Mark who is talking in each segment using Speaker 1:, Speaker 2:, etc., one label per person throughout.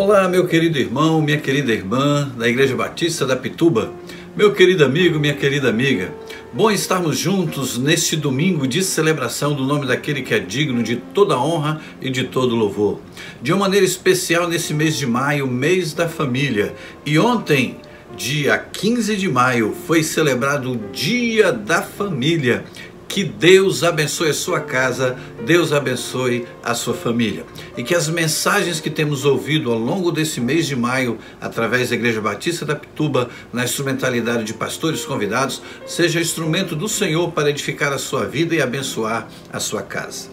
Speaker 1: Olá, meu querido irmão, minha querida irmã da Igreja Batista da Pituba, meu querido amigo, minha querida amiga. Bom estarmos juntos neste domingo de celebração do nome daquele que é digno de toda honra e de todo louvor. De uma maneira especial nesse mês de maio, mês da família. E ontem Dia 15 de maio foi celebrado o Dia da Família. Que Deus abençoe a sua casa, Deus abençoe a sua família. E que as mensagens que temos ouvido ao longo desse mês de maio, através da Igreja Batista da Pituba, na instrumentalidade de pastores convidados, seja instrumento do Senhor para edificar a sua vida e abençoar a sua casa.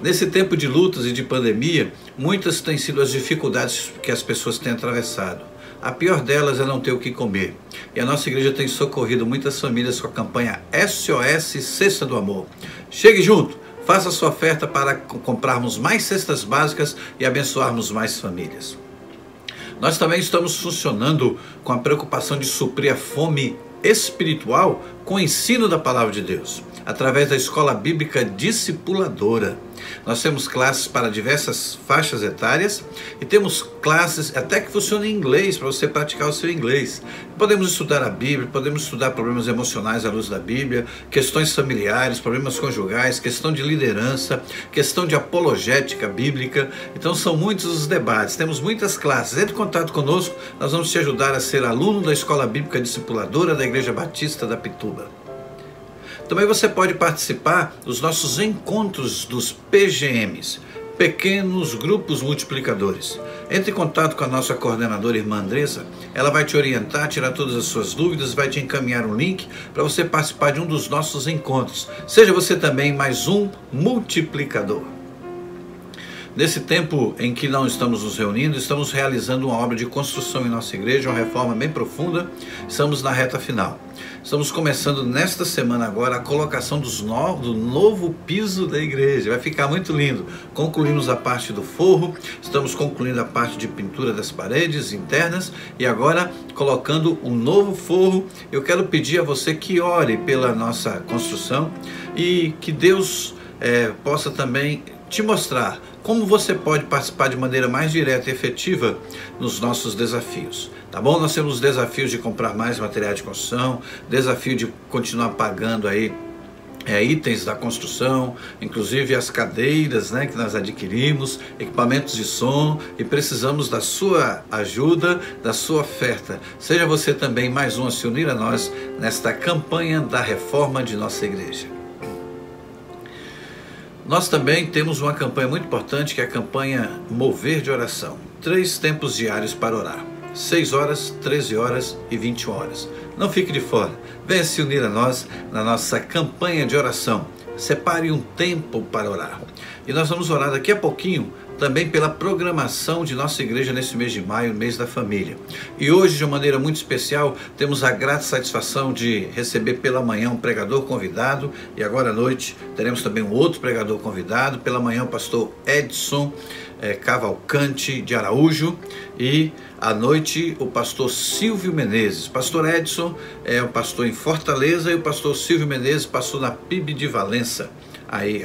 Speaker 1: Nesse tempo de lutas e de pandemia, muitas têm sido as dificuldades que as pessoas têm atravessado. A pior delas é não ter o que comer. E a nossa igreja tem socorrido muitas famílias com a campanha SOS Cesta do Amor. Chegue junto, faça sua oferta para comprarmos mais cestas básicas e abençoarmos mais famílias. Nós também estamos funcionando com a preocupação de suprir a fome espiritual com o ensino da Palavra de Deus, através da Escola Bíblica Discipuladora. Nós temos classes para diversas faixas etárias e temos classes até que funcionam em inglês, para você praticar o seu inglês. Podemos estudar a Bíblia, podemos estudar problemas emocionais à luz da Bíblia, questões familiares, problemas conjugais, questão de liderança, questão de apologética bíblica. Então são muitos os debates, temos muitas classes. Entre em contato conosco, nós vamos te ajudar a ser aluno da Escola Bíblica Discipuladora da Igreja Batista da Pituba. Também você pode participar dos nossos encontros dos PGMs, Pequenos Grupos Multiplicadores. Entre em contato com a nossa coordenadora, irmã Andressa, ela vai te orientar, tirar todas as suas dúvidas, vai te encaminhar um link para você participar de um dos nossos encontros. Seja você também mais um multiplicador. Nesse tempo em que não estamos nos reunindo, estamos realizando uma obra de construção em nossa igreja, uma reforma bem profunda, estamos na reta final. Estamos começando nesta semana agora a colocação do novo piso da igreja, vai ficar muito lindo. Concluímos a parte do forro, estamos concluindo a parte de pintura das paredes internas e agora colocando um novo forro. Eu quero pedir a você que ore pela nossa construção e que Deus possa também te mostrar como você pode participar de maneira mais direta e efetiva nos nossos desafios. Tá bom? Nós temos desafios de comprar mais material de construção, desafio de continuar pagando aí itens da construção, inclusive as cadeiras, que nós adquirimos, equipamentos de som, e precisamos da sua ajuda, da sua oferta. Seja você também mais um a se unir a nós nesta campanha da reforma de nossa igreja. Nós também temos uma campanha muito importante, que é a campanha Mover de Oração. 3 tempos diários para orar. 6 horas, 13 horas e 21 horas. Não fique de fora. Venha se unir a nós na nossa campanha de oração. Separe um tempo para orar. E nós vamos orar daqui a pouquinho também pela programação de nossa igreja nesse mês de maio, mês da família. E hoje, de uma maneira muito especial, temos a grata satisfação de receber pela manhã um pregador convidado, e agora à noite teremos também um outro pregador convidado. Pela manhã o pastor Edson Cavalcante de Araújo, e à noite o pastor Silvio Menezes. Pastor Edson é o pastor em Fortaleza e o pastor Silvio Menezes passou na PIB de Valença,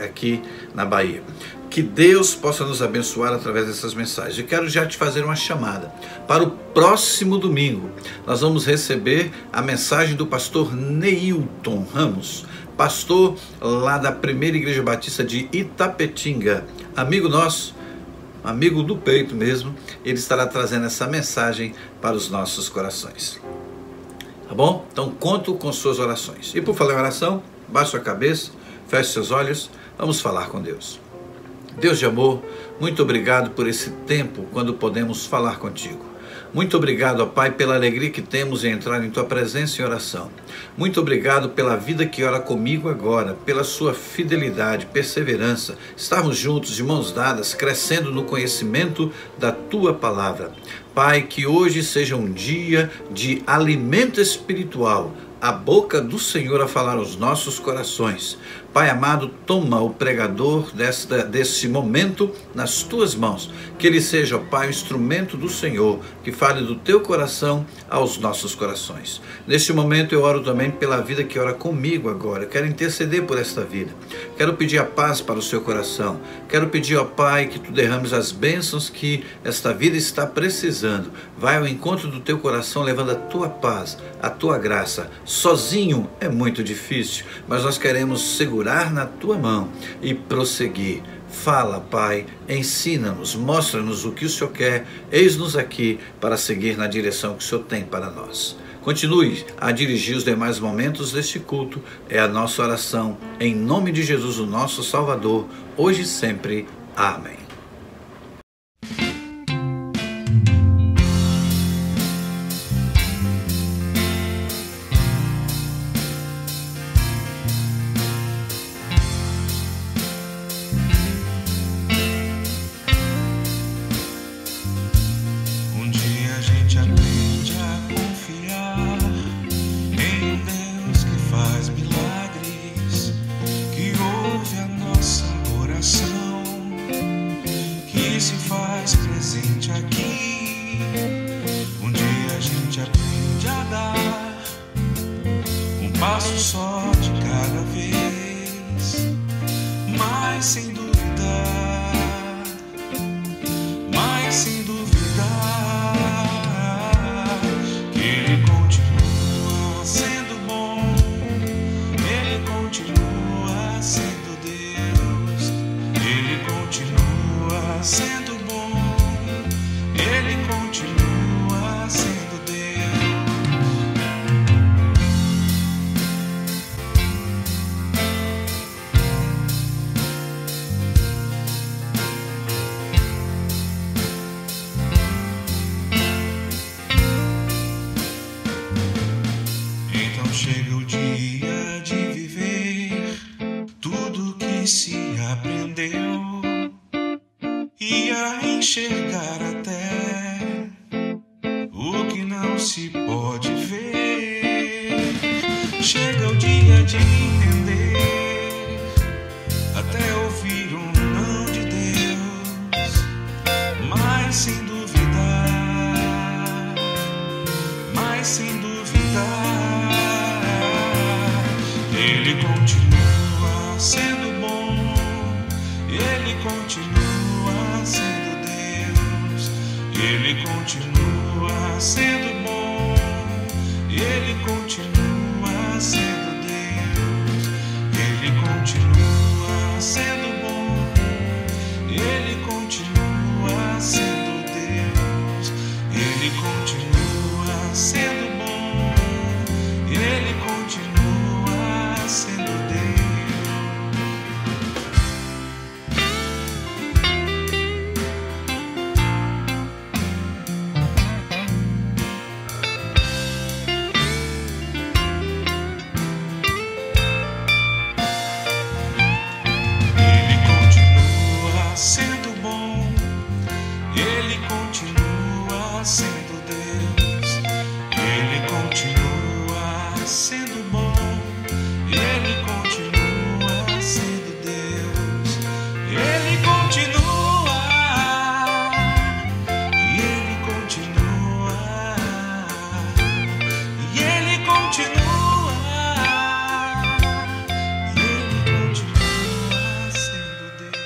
Speaker 1: aqui na Bahia. Que Deus possa nos abençoar através dessas mensagens. Eu quero já te fazer uma chamada. Para o próximo domingo, nós vamos receber a mensagem do pastor Neilton Ramos, pastor lá da Primeira Igreja Batista de Itapetinga. Amigo nosso, amigo do peito mesmo, ele estará trazendo essa mensagem para os nossos corações. Tá bom? Então conto com suas orações. E por falar em oração, baixe sua cabeça, feche seus olhos, vamos falar com Deus. Deus de amor, muito obrigado por esse tempo quando podemos falar contigo. Muito obrigado, ó Pai, pela alegria que temos em entrar em Tua presença em oração. Muito obrigado pela vida que ora comigo agora, pela sua fidelidade, perseverança, estarmos juntos, de mãos dadas, crescendo no conhecimento da Tua palavra. Pai, que hoje seja um dia de alimento espiritual, a boca do Senhor a falar aos nossos corações. Pai amado, toma o pregador desse momento nas tuas mãos, que ele seja, Pai, o instrumento do Senhor, que fale do teu coração aos nossos corações. Neste momento eu oro também pela vida que ora comigo agora. Eu quero interceder por esta vida, quero pedir a paz para o seu coração, quero pedir, ó Pai, que tu derrames as bênçãos que esta vida está precisando. Vai ao encontro do teu coração, levando a tua paz, a tua graça. Sozinho é muito difícil, mas nós queremos segurar na tua mão e prosseguir. Fala, Pai, ensina-nos, mostra-nos o que o Senhor quer, eis-nos aqui para seguir na direção que o Senhor tem para nós. Continue a dirigir os demais momentos deste culto, é a nossa oração, em nome de Jesus, o nosso Salvador, hoje e sempre. Amém.
Speaker 2: Passo só de cada vez, mas sem dúvida, que Ele continua sendo bom, Ele continua sendo Deus, Ele continua sendo bom, Ele continua sendo Deus. Chega o dia de viver tudo que se aprendeu e a enxergar até o que não se pode ver. Chega o dia de entender, até ouvir um não de Deus, mas sem dúvida, Ele continua sendo bom, Ele continua sendo Deus, Ele continua sendo bom, Ele continua sendo Deus, Ele continua sendo bom, Ele continua sendo Deus, Ele continua sendo bom, Ele continua sendo Deus. Ele continua sendo bom, Ele continua sendo Deus, Ele continua sendo bom, Ele continua sendo Deus, Ele continua, e Ele continua, e Ele continua, e Ele continua sendo Deus.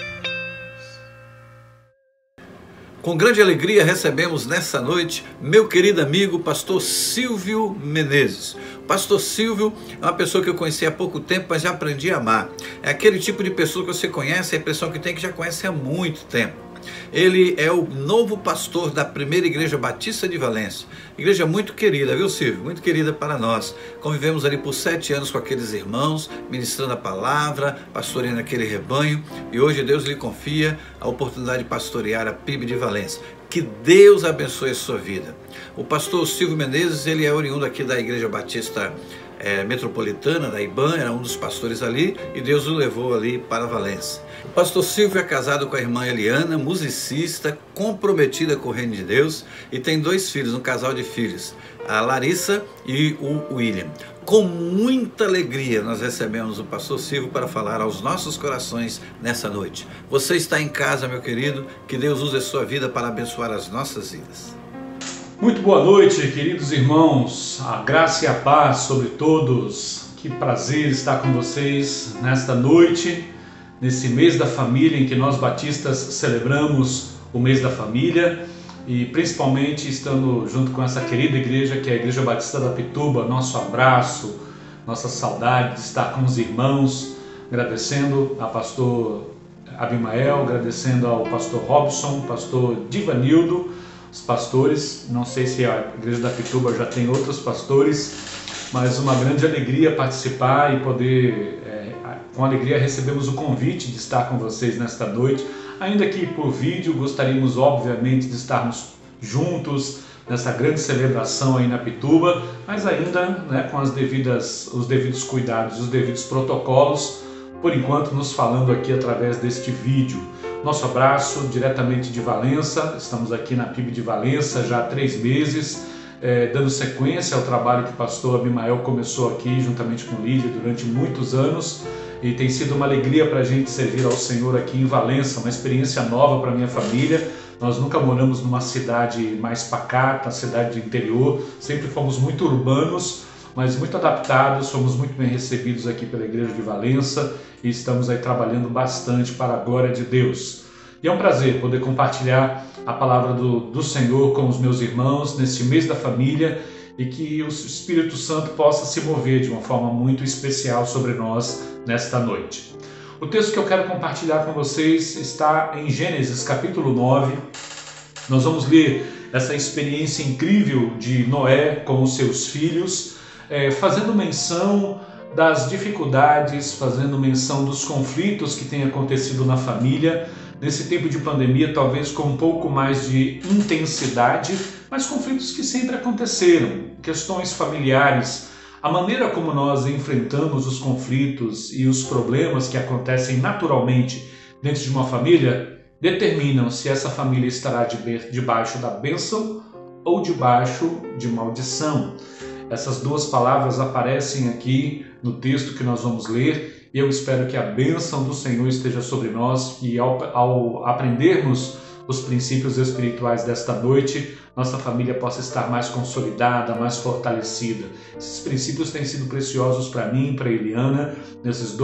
Speaker 1: Com grande alegria recebemos nessa noite meu querido amigo pastor Silvio Menezes. Pastor Silvio é uma pessoa que eu conheci há pouco tempo, mas já aprendi a amar. É aquele tipo de pessoa que você conhece, a impressão que tem que já conhece há muito tempo. Ele é o novo pastor da Primeira Igreja Batista de Valência. Igreja muito querida, viu, Silvio? Muito querida para nós. Convivemos ali por 7 anos com aqueles irmãos, ministrando a palavra, pastoreando aquele rebanho. E hoje Deus lhe confia a oportunidade de pastorear a PIB de Valência. Que Deus abençoe a sua vida. O pastor Silvio Menezes, ele é oriundo aqui da Igreja Batista Metropolitana, da IBAN, era um dos pastores ali, e Deus o levou ali para Valência. O pastor Silvio é casado com a irmã Eliana, musicista, comprometida com o reino de Deus, e tem 2 filhos, um casal de filhos, a Larissa e o William. Com muita alegria nós recebemos o pastor Silvio para falar aos nossos corações nessa noite. Você está em casa, meu querido, que Deus use a sua vida para abençoar as nossas vidas.
Speaker 3: Muito boa noite, queridos irmãos, a graça e a paz sobre todos. Que prazer estar com vocês nesta noite, nesse mês da família em que nós batistas celebramos o mês da família e principalmente estando junto com essa querida igreja que é a Igreja Batista da Pituba. Nosso abraço, nossa saudade de estar com os irmãos, agradecendo a pastor Abimael, agradecendo ao pastor Robson, pastor Divanildo, os pastores. Não sei se a Igreja da Pituba já tem outros pastores, mas uma grande alegria participar e poder, com alegria, recebemos o convite de estar com vocês nesta noite. Ainda que por vídeo, gostaríamos obviamente de estarmos juntos nessa grande celebração aí na Pituba, mas ainda, né, com os devidos cuidados, os devidos protocolos, por enquanto nos falando aqui através deste vídeo. Nosso abraço diretamente de Valença. Estamos aqui na PIB de Valença já há 3 meses, dando sequência ao trabalho que o pastor Abimael começou aqui juntamente com Lídia durante muitos anos, e tem sido uma alegria para a gente servir ao Senhor aqui em Valença, uma experiência nova para a minha família. Nós nunca moramos numa cidade mais pacata, cidade do interior, sempre fomos muito urbanos, mas muito adaptados, fomos muito bem recebidos aqui pela Igreja de Valença e estamos aí trabalhando bastante para a glória de Deus. E é um prazer poder compartilhar a palavra do Senhor com os meus irmãos neste mês da família, e que o Espírito Santo possa se mover de uma forma muito especial sobre nós nesta noite. O texto que eu quero compartilhar com vocês está em Gênesis capítulo 9. Nós vamos ler essa experiência incrível de Noé com os seus filhos, fazendo menção das dificuldades, fazendo menção dos conflitos que têm acontecido na família, nesse tempo de pandemia, talvez com um pouco mais de intensidade, mas conflitos que sempre aconteceram, questões familiares, a maneira como nós enfrentamos os conflitos e os problemas que acontecem naturalmente dentro de uma família, determinam se essa família estará debaixo da bênção ou debaixo de maldição. Essas duas palavras aparecem aqui no texto que nós vamos ler, e eu espero que a bênção do Senhor esteja sobre nós, e ao aprendermos os princípios espirituais desta noite, nossa família possa estar mais consolidada, mais fortalecida. Esses princípios têm sido preciosos para mim, para a Eliana, nesses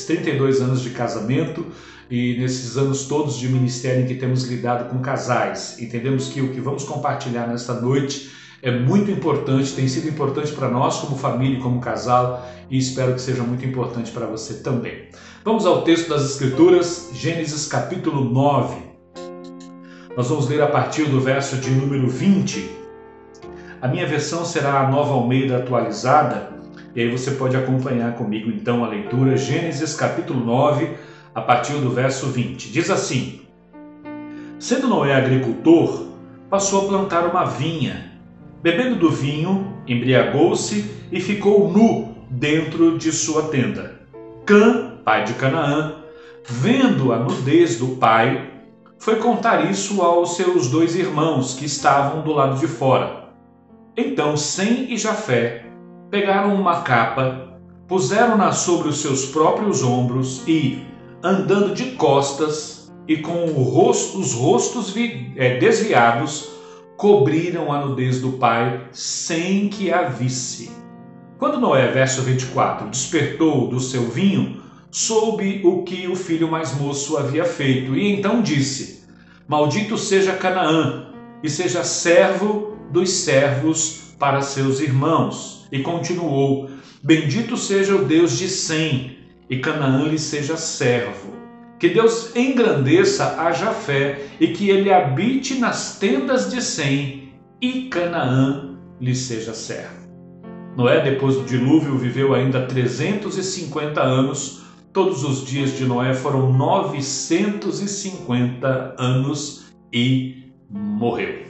Speaker 3: 32 anos de casamento e nesses anos todos de ministério em que temos lidado com casais. Entendemos que o que vamos compartilhar nesta noite é muito importante, tem sido importante para nós como família e como casal, e espero que seja muito importante para você também. Vamos ao texto das Escrituras, Gênesis capítulo 9. Nós vamos ler a partir do verso de número 20. A minha versão será a Nova Almeida atualizada, e aí você pode acompanhar comigo então a leitura. Gênesis capítulo 9, a partir do verso 20. Diz assim: Sendo Noé agricultor, passou a plantar uma vinha. Bebendo do vinho, embriagou-se e ficou nu dentro de sua tenda. Cã, pai de Canaã, vendo a nudez do pai, foi contar isso aos seus 2 irmãos que estavam do lado de fora. Então Sem e Jafé pegaram uma capa, puseram-na sobre os seus próprios ombros e, andando de costas e com os rostos desviados, cobriram a nudez do pai sem que a visse. Quando Noé, verso 24, despertou do seu vinho, soube o que o filho mais moço havia feito, e então disse: Maldito seja Canaã, e seja servo dos servos para seus irmãos. E continuou: Bendito seja o Deus de Sem, e Canaã lhe seja servo. Que Deus engrandeça a Jafé, e que ele habite nas tendas de Sem, e Canaã lhe seja servo. Noé, depois do dilúvio, viveu ainda 350 anos. Todos os dias de Noé foram 950 anos e morreu.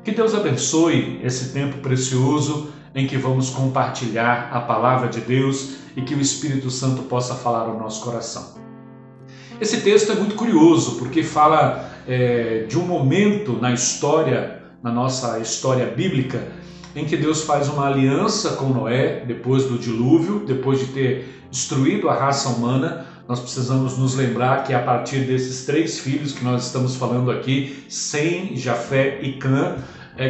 Speaker 3: Que Deus abençoe esse tempo precioso em que vamos compartilhar a palavra de Deus e que o Espírito Santo possa falar ao nosso coração. Esse texto é muito curioso porque fala de um momento na história, na nossa história bíblica, em que Deus faz uma aliança com Noé depois do dilúvio, depois de ter destruído a raça humana. Nós precisamos nos lembrar que a partir desses 3 filhos que nós estamos falando aqui, Sem, Jafé e Cã,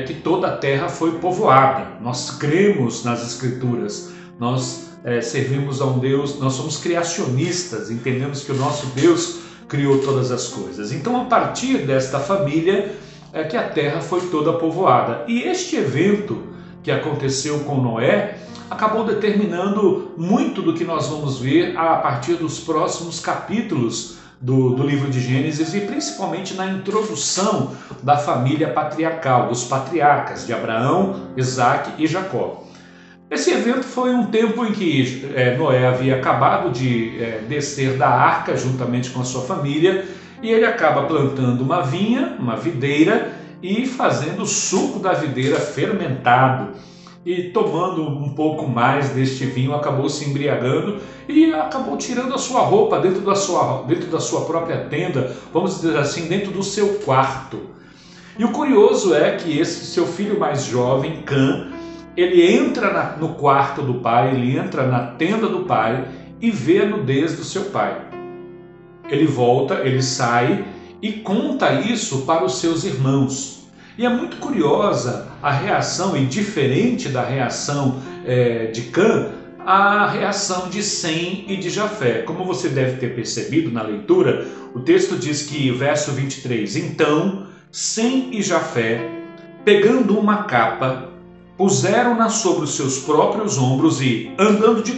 Speaker 3: que toda a terra foi povoada. Nós cremos nas Escrituras, nós servimos a um Deus, nós somos criacionistas, entendemos que o nosso Deus criou todas as coisas. Então, a partir desta família é que a terra foi toda povoada. E este evento que aconteceu com Noé acabou determinando muito do que nós vamos ver a partir dos próximos capítulos do livro de Gênesis e principalmente na introdução da família patriarcal, dos patriarcas de Abraão, Isaque e Jacó. Esse evento foi um tempo em que Noé havia acabado de descer da arca juntamente com a sua família e ele acaba plantando uma vinha, uma videira e fazendo o suco da videira fermentado. E tomando um pouco mais deste vinho, acabou se embriagando e acabou tirando a sua roupa dentro da sua própria tenda, vamos dizer assim, dentro do seu quarto. E o curioso é que esse seu filho mais jovem, Cã, ele entra no quarto do pai, ele entra na tenda do pai e vê a nudez do seu pai. Ele volta, ele sai e conta isso para os seus irmãos. E é muito curiosa a reação, e diferente da reação de Cã, a reação de Sem e de Jafé. Como você deve ter percebido na leitura, o texto diz que, verso 23, então Sem e Jafé, pegando uma capa, puseram-na sobre os seus próprios ombros e, andando de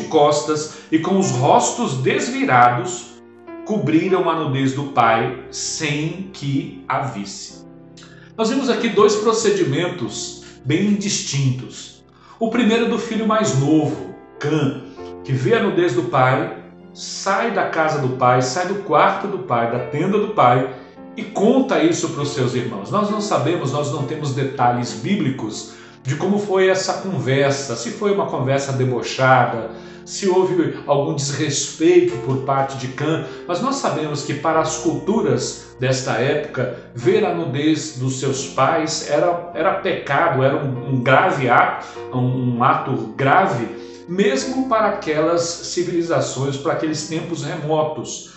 Speaker 3: costas e com os rostos desvirados, cobriram a nudez do pai sem que a visse. Nós vimos aqui dois procedimentos bem distintos. O primeiro do filho mais novo, Cã, que vê a nudez do pai, sai da casa do pai, sai do quarto do pai, da tenda do pai e conta isso para os seus irmãos. Nós não sabemos, nós não temos detalhes bíblicos de como foi essa conversa, se foi uma conversa debochada, se houve algum desrespeito por parte de Cã, mas nós sabemos que para as culturas desta época, ver a nudez dos seus pais era pecado, era um grave ato, um ato grave, mesmo para aquelas civilizações, para aqueles tempos remotos.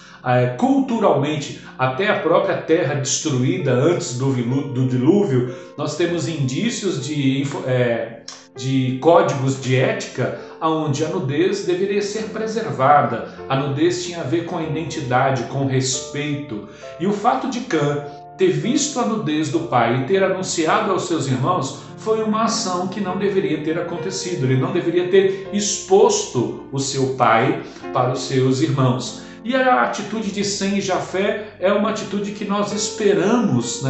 Speaker 3: Culturalmente, até a própria terra destruída antes do dilúvio, nós temos indícios de códigos de ética onde a nudez deveria ser preservada. A nudez tinha a ver com a identidade, com respeito. E o fato de Cã ter visto a nudez do pai e ter anunciado aos seus irmãos foi uma ação que não deveria ter acontecido. Ele não deveria ter exposto o seu pai para os seus irmãos. E a atitude de Sem e Jafé é uma atitude que nós esperamos,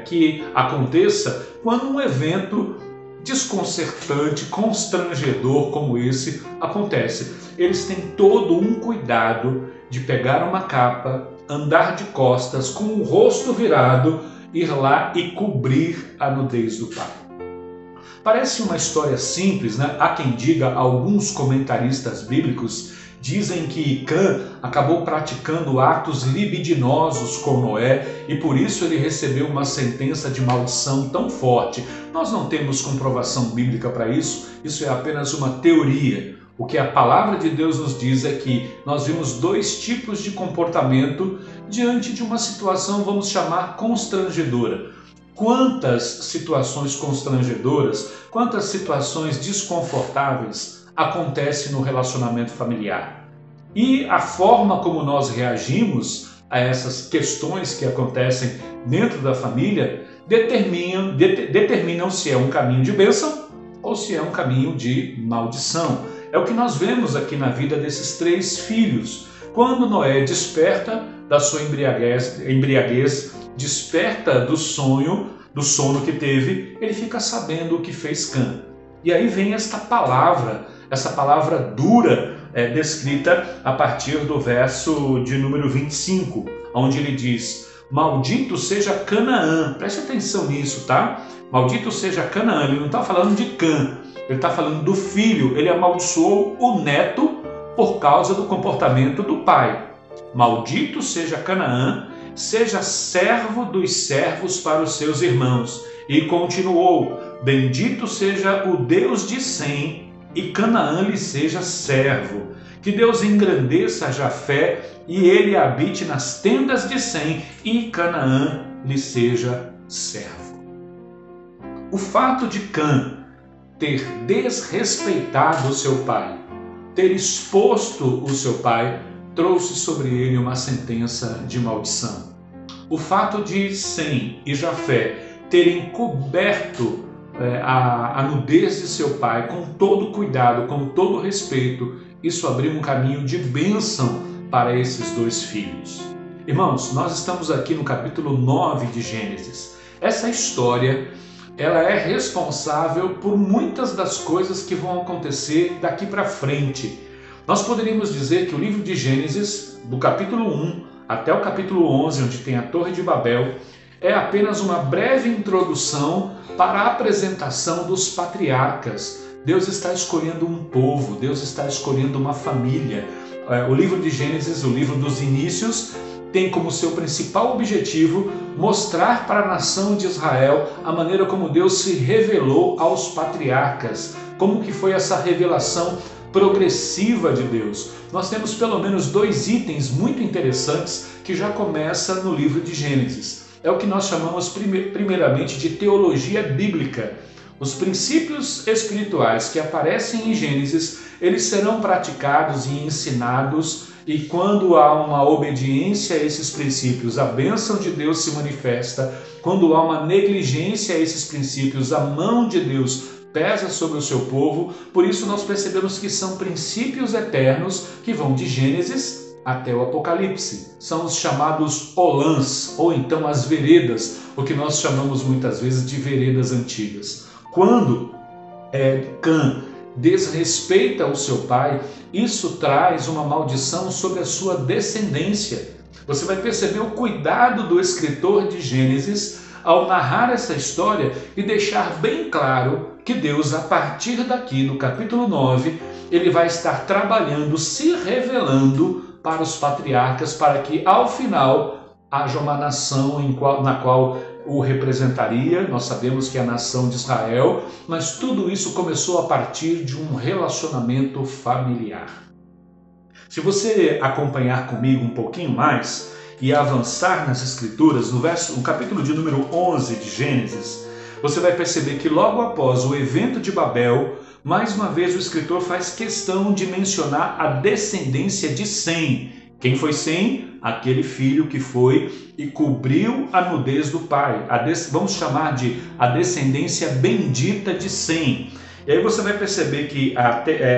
Speaker 3: que aconteça quando um evento desconcertante, constrangedor como esse acontece. Eles têm todo um cuidado de pegar uma capa, andar de costas, com o rosto virado, ir lá e cobrir a nudez do pai. Parece uma história simples, né? Há quem diga, alguns comentaristas bíblicos dizem que Cã acabou praticando atos libidinosos com Noé e por isso ele recebeu uma sentença de maldição tão forte. Nós não temos comprovação bíblica para isso, isso é apenas uma teoria. O que a palavra de Deus nos diz é que nós vimos dois tipos de comportamento diante de uma situação, vamos chamar, constrangedora. Quantas situações constrangedoras, quantas situações desconfortáveis acontece no relacionamento familiar. E a forma como nós reagimos a essas questões que acontecem dentro da família determinam se é um caminho de bênção ou se é um caminho de maldição. É o que nós vemos aqui na vida desses três filhos. Quando Noé desperta da sua embriaguez, desperta do sono que teve, ele fica sabendo o que fez Cã. E aí vem essa palavra dura descrita a partir do verso de número 25, onde ele diz: maldito seja Canaã. Preste atenção nisso, tá? Maldito seja Canaã. Ele não está falando de Cã, ele está falando do filho. Ele amaldiçoou o neto por causa do comportamento do pai. Maldito seja Canaã, seja servo dos servos para os seus irmãos. E continuou: bendito seja o Deus de Sem, e Canaã lhe seja servo. Que Deus engrandeça Jafé, e ele habite nas tendas de Sem, e Canaã lhe seja servo. O fato de Cã ter desrespeitado o seu pai, ter exposto o seu pai, trouxe sobre ele uma sentença de maldição. O fato de Sem e Jafé terem coberto a nudez de seu pai com todo cuidado, com todo respeito, isso abriu um caminho de bênção para esses dois filhos. Irmãos, nós estamos aqui no capítulo 9 de Gênesis. Essa história, ela é responsável por muitas das coisas que vão acontecer daqui para frente. Nós poderíamos dizer que o livro de Gênesis, do capítulo 1 até o capítulo 11, onde tem a Torre de Babel, é apenas uma breve introdução para a apresentação dos patriarcas. Deus está escolhendo um povo, Deus está escolhendo uma família. O livro de Gênesis, o livro dos inícios, tem como seu principal objetivo mostrar para a nação de Israel a maneira como Deus se revelou aos patriarcas, como que foi essa revelação progressiva de Deus. Nós temos pelo menos 2 itens muito interessantes que já começa no livro de Gênesis. É o que nós chamamos primeiramente de teologia bíblica. Os princípios espirituais que aparecem em Gênesis, eles serão praticados e ensinados, e quando há uma obediência a esses princípios, a bênção de Deus se manifesta. Quando há uma negligência a esses princípios, a mão de Deus pesa sobre o seu povo. Por isso nós percebemos que são princípios eternos que vão de Gênesis até o Apocalipse. São os chamados olãs, ou então as veredas, o que nós chamamos muitas vezes de veredas antigas. Quando Cã desrespeita o seu pai, isso traz uma maldição sobre a sua descendência. Você vai perceber o cuidado do escritor de Gênesis ao narrar essa história e deixar bem claro que Deus, a partir daqui, no capítulo 9, ele vai estar trabalhando, se revelando para os patriarcas, para que ao final haja uma nação na qual o representaria. Nós sabemos que é a nação de Israel, mas tudo isso começou a partir de um relacionamento familiar. Se você acompanhar comigo um pouquinho mais e avançar nas escrituras, no capítulo de número 11 de Gênesis, você vai perceber que logo após o evento de Babel, mais uma vez o escritor faz questão de mencionar a descendência de Sem. Quem foi Sem? Aquele filho que foi e cobriu a nudez do pai. Vamos chamar de a descendência bendita de Sem. E aí você vai perceber que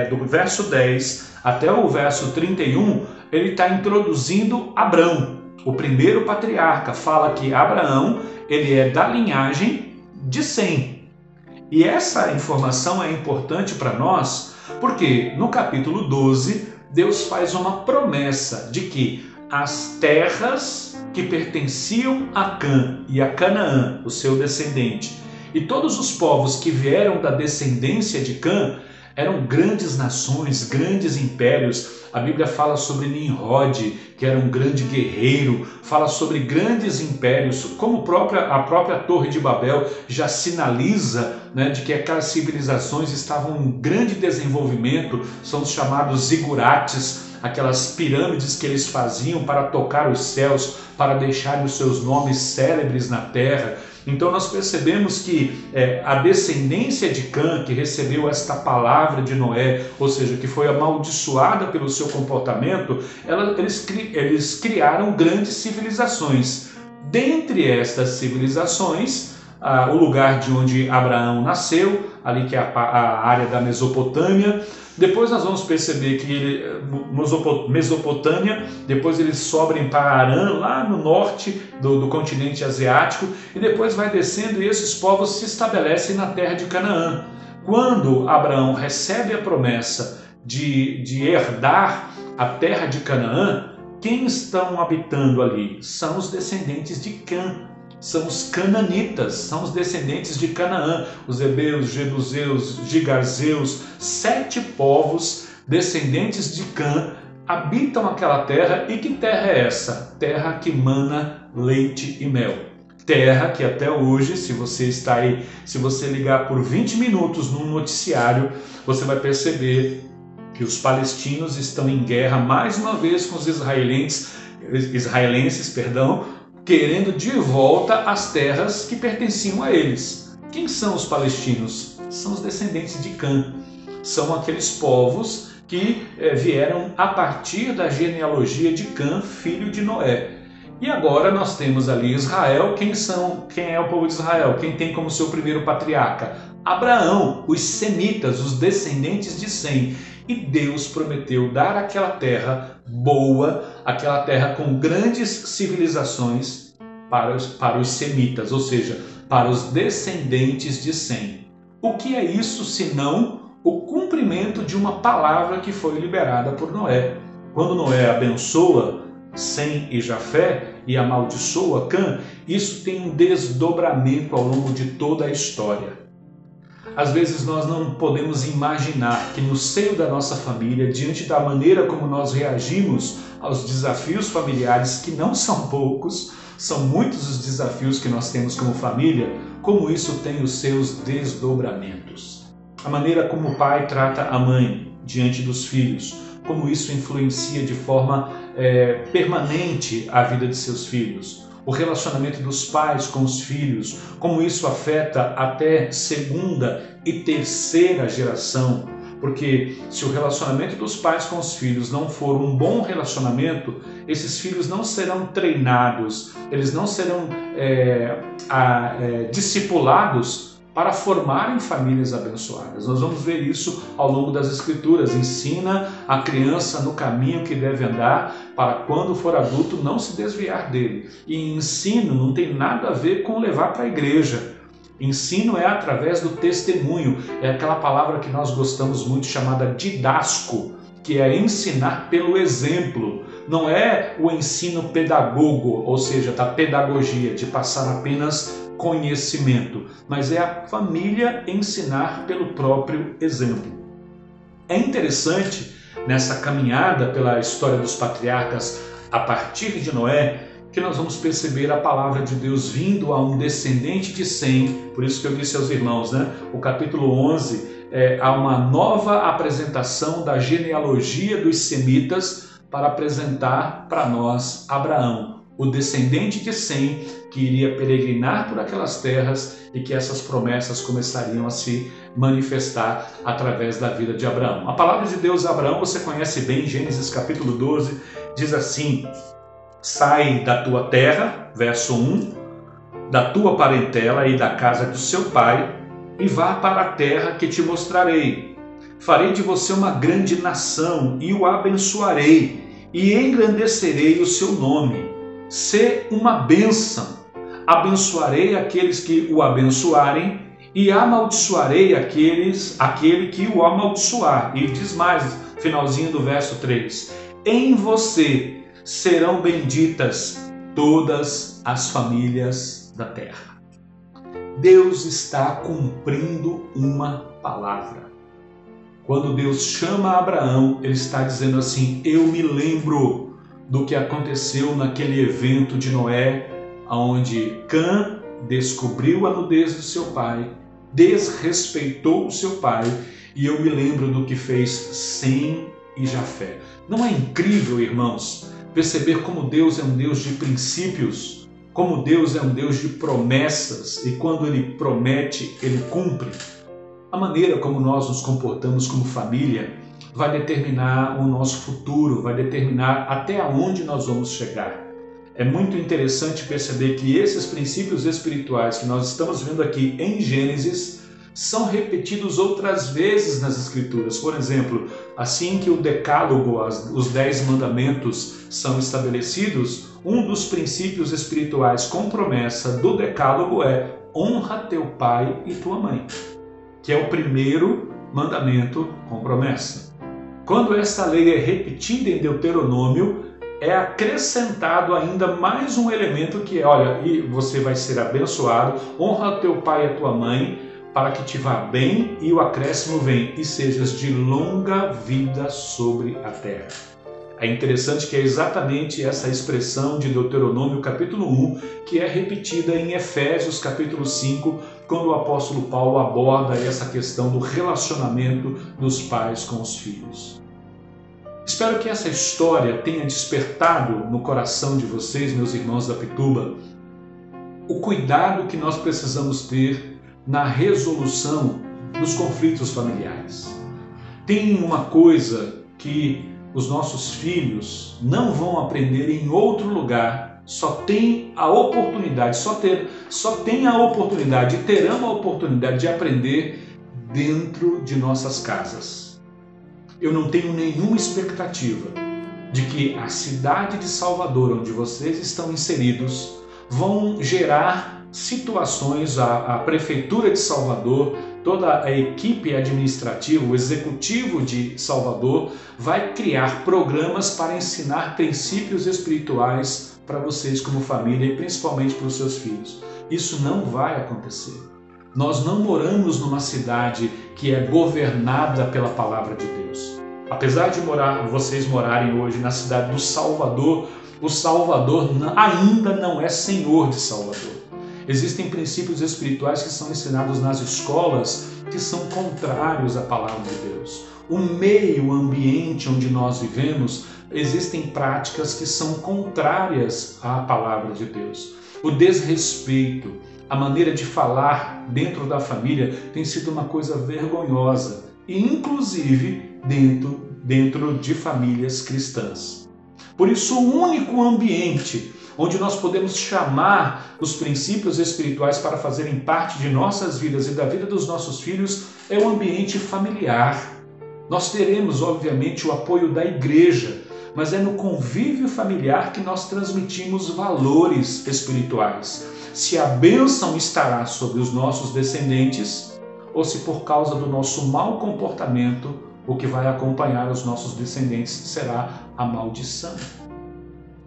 Speaker 3: do verso 10 até o verso 31, ele está introduzindo Abrão, o primeiro patriarca. Fala que Abraão, ele é da linhagem de Sem. E essa informação é importante para nós, porque no capítulo 12, Deus faz uma promessa de que as terras que pertenciam a Cã e a Canaã, o seu descendente, e todos os povos que vieram da descendência de Cã, eram grandes nações, grandes impérios. A Bíblia fala sobre Nimrod, que era um grande guerreiro, fala sobre grandes impérios, como a própria Torre de Babel já sinaliza, né, de que aquelas civilizações estavam em grande desenvolvimento. São os chamados zigurates, aquelas pirâmides que eles faziam para tocar os céus, para deixarem os seus nomes célebres na terra. Então nós percebemos que a descendência de Cã, que recebeu esta palavra de Noé, ou seja, que foi amaldiçoada pelo seu comportamento, eles criaram grandes civilizações. Dentre estas civilizações, o lugar de onde Abraão nasceu, ali que é a área da Mesopotâmia. Depois nós vamos perceber que Mesopotâmia, depois eles sobem para Arã, lá no norte do continente asiático, e depois vai descendo e esses povos se estabelecem na terra de Canaã. Quando Abraão recebe a promessa de herdar a terra de Canaã, quem estão habitando ali? São os descendentes de Cã. São os cananitas, são os descendentes de Canaã, os hebeus, jebuseus, gigarzeus, 7 povos descendentes de Cã habitam aquela terra. E que terra é essa? Terra que mana leite e mel. Terra que até hoje, se você está aí, se você ligar por 20 minutos num noticiário, você vai perceber que os palestinos estão em guerra mais uma vez com os israelenses, querendo de volta as terras que pertenciam a eles. Quem são os palestinos? São os descendentes de Cã. São aqueles povos que vieram a partir da genealogia de Cã, filho de Noé. E agora nós temos ali Israel. Quem é o povo de Israel? Quem tem como seu primeiro patriarca? Abraão, os semitas, os descendentes de Sem. E Deus prometeu dar aquela terra boa, aquela terra com grandes civilizações para os semitas, ou seja, para os descendentes de Sem. O que é isso senão o cumprimento de uma palavra que foi liberada por Noé? Quando Noé abençoa Sem e Jafé e amaldiçoa Cã, isso tem um desdobramento ao longo de toda a história. Às vezes nós não podemos imaginar que no seio da nossa família, diante da maneira como nós reagimos aos desafios familiares, que não são poucos, são muitos os desafios que nós temos como família, como isso tem os seus desdobramentos. A maneira como o pai trata a mãe diante dos filhos, como isso influencia de forma permanente a vida de seus filhos. O relacionamento dos pais com os filhos, como isso afeta até segunda e terceira geração. Porque se o relacionamento dos pais com os filhos não for um bom relacionamento, esses filhos não serão treinados, eles não serão discipulados para formarem famílias abençoadas. Nós vamos ver isso ao longo das Escrituras. Ensina a criança no caminho que deve andar, para quando for adulto não se desviar dele. E ensino não tem nada a ver com levar para a igreja. Ensino é através do testemunho. É aquela palavra que nós gostamos muito, chamada didasco, que é ensinar pelo exemplo. Não é o ensino pedagogo, ou seja, da pedagogia, de passar apenas conhecimento, mas é a família ensinar pelo próprio exemplo. É interessante, nessa caminhada pela história dos patriarcas, a partir de Noé, que nós vamos perceber a palavra de Deus vindo a um descendente de Sem. Por isso que eu disse aos irmãos, o capítulo 11, há uma nova apresentação da genealogia dos semitas para apresentar para nós Abraão, o descendente de Sem, que iria peregrinar por aquelas terras e que essas promessas começariam a se manifestar através da vida de Abraão. A palavra de Deus a Abraão você conhece bem, Gênesis capítulo 12, diz assim: sai da tua terra, verso 1, da tua parentela e da casa do seu pai, e vá para a terra que te mostrarei. Farei de você uma grande nação e o abençoarei, e engrandecerei o seu nome. Sê uma bênção. Abençoarei aqueles que o abençoarem e amaldiçoarei aquele que o amaldiçoar. E diz mais, finalzinho do verso 3. Em você serão benditas todas as famílias da terra. Deus está cumprindo uma palavra. Quando Deus chama Abraão, ele está dizendo assim: eu me lembro do que aconteceu naquele evento de Noé, onde Cã descobriu a nudez do seu pai, desrespeitou o seu pai, e eu me lembro do que fez Sem e Jafé. Não é incrível, irmãos, perceber como Deus é um Deus de princípios, como Deus é um Deus de promessas, e quando Ele promete, Ele cumpre? A maneira como nós nos comportamos como família vai determinar o nosso futuro, vai determinar até onde nós vamos chegar. É muito interessante perceber que esses princípios espirituais que nós estamos vendo aqui em Gênesis são repetidos outras vezes nas Escrituras. Por exemplo, assim que o Decálogo, os 10 mandamentos são estabelecidos, um dos princípios espirituais com promessa do Decálogo é: honra teu pai e tua mãe, que é o primeiro mandamento com promessa. Quando esta lei é repetida em Deuteronômio, é acrescentado ainda mais um elemento que é: olha, e você vai ser abençoado, honra teu pai e a tua mãe, para que te vá bem, e o acréscimo vem, e sejas de longa vida sobre a terra. É interessante que é exatamente essa expressão de Deuteronômio capítulo 1 que é repetida em Efésios capítulo 5, quando o apóstolo Paulo aborda essa questão do relacionamento dos pais com os filhos. Espero que essa história tenha despertado no coração de vocês, meus irmãos da Pituba, o cuidado que nós precisamos ter na resolução dos conflitos familiares. Tem uma coisa que os nossos filhos não vão aprender em outro lugar só tem a oportunidade, só tem a oportunidade e terão a oportunidade de aprender dentro de nossas casas. Eu não tenho nenhuma expectativa de que a cidade de Salvador, onde vocês estão inseridos, vão gerar situações, a Prefeitura de Salvador, toda a equipe administrativa, o executivo de Salvador, vai criar programas para ensinar princípios espirituais para vocês como família e principalmente para os seus filhos. Isso não vai acontecer. Nós não moramos numa cidade que é governada pela palavra de Deus. Apesar de vocês morarem hoje na cidade do Salvador, o Salvador ainda não é Senhor de Salvador. Existem princípios espirituais que são ensinados nas escolas que são contrários à palavra de Deus. O meio ambiente onde nós vivemos, existem práticas que são contrárias à palavra de Deus. O desrespeito, a maneira de falar dentro da família tem sido uma coisa vergonhosa, e inclusive dentro de famílias cristãs. Por isso, o único ambiente onde nós podemos chamar os princípios espirituais para fazerem parte de nossas vidas e da vida dos nossos filhos é o ambiente familiar. Nós teremos, obviamente, o apoio da igreja, mas é no convívio familiar que nós transmitimos valores espirituais. Se a bênção estará sobre os nossos descendentes ou se por causa do nosso mau comportamento o que vai acompanhar os nossos descendentes será a maldição.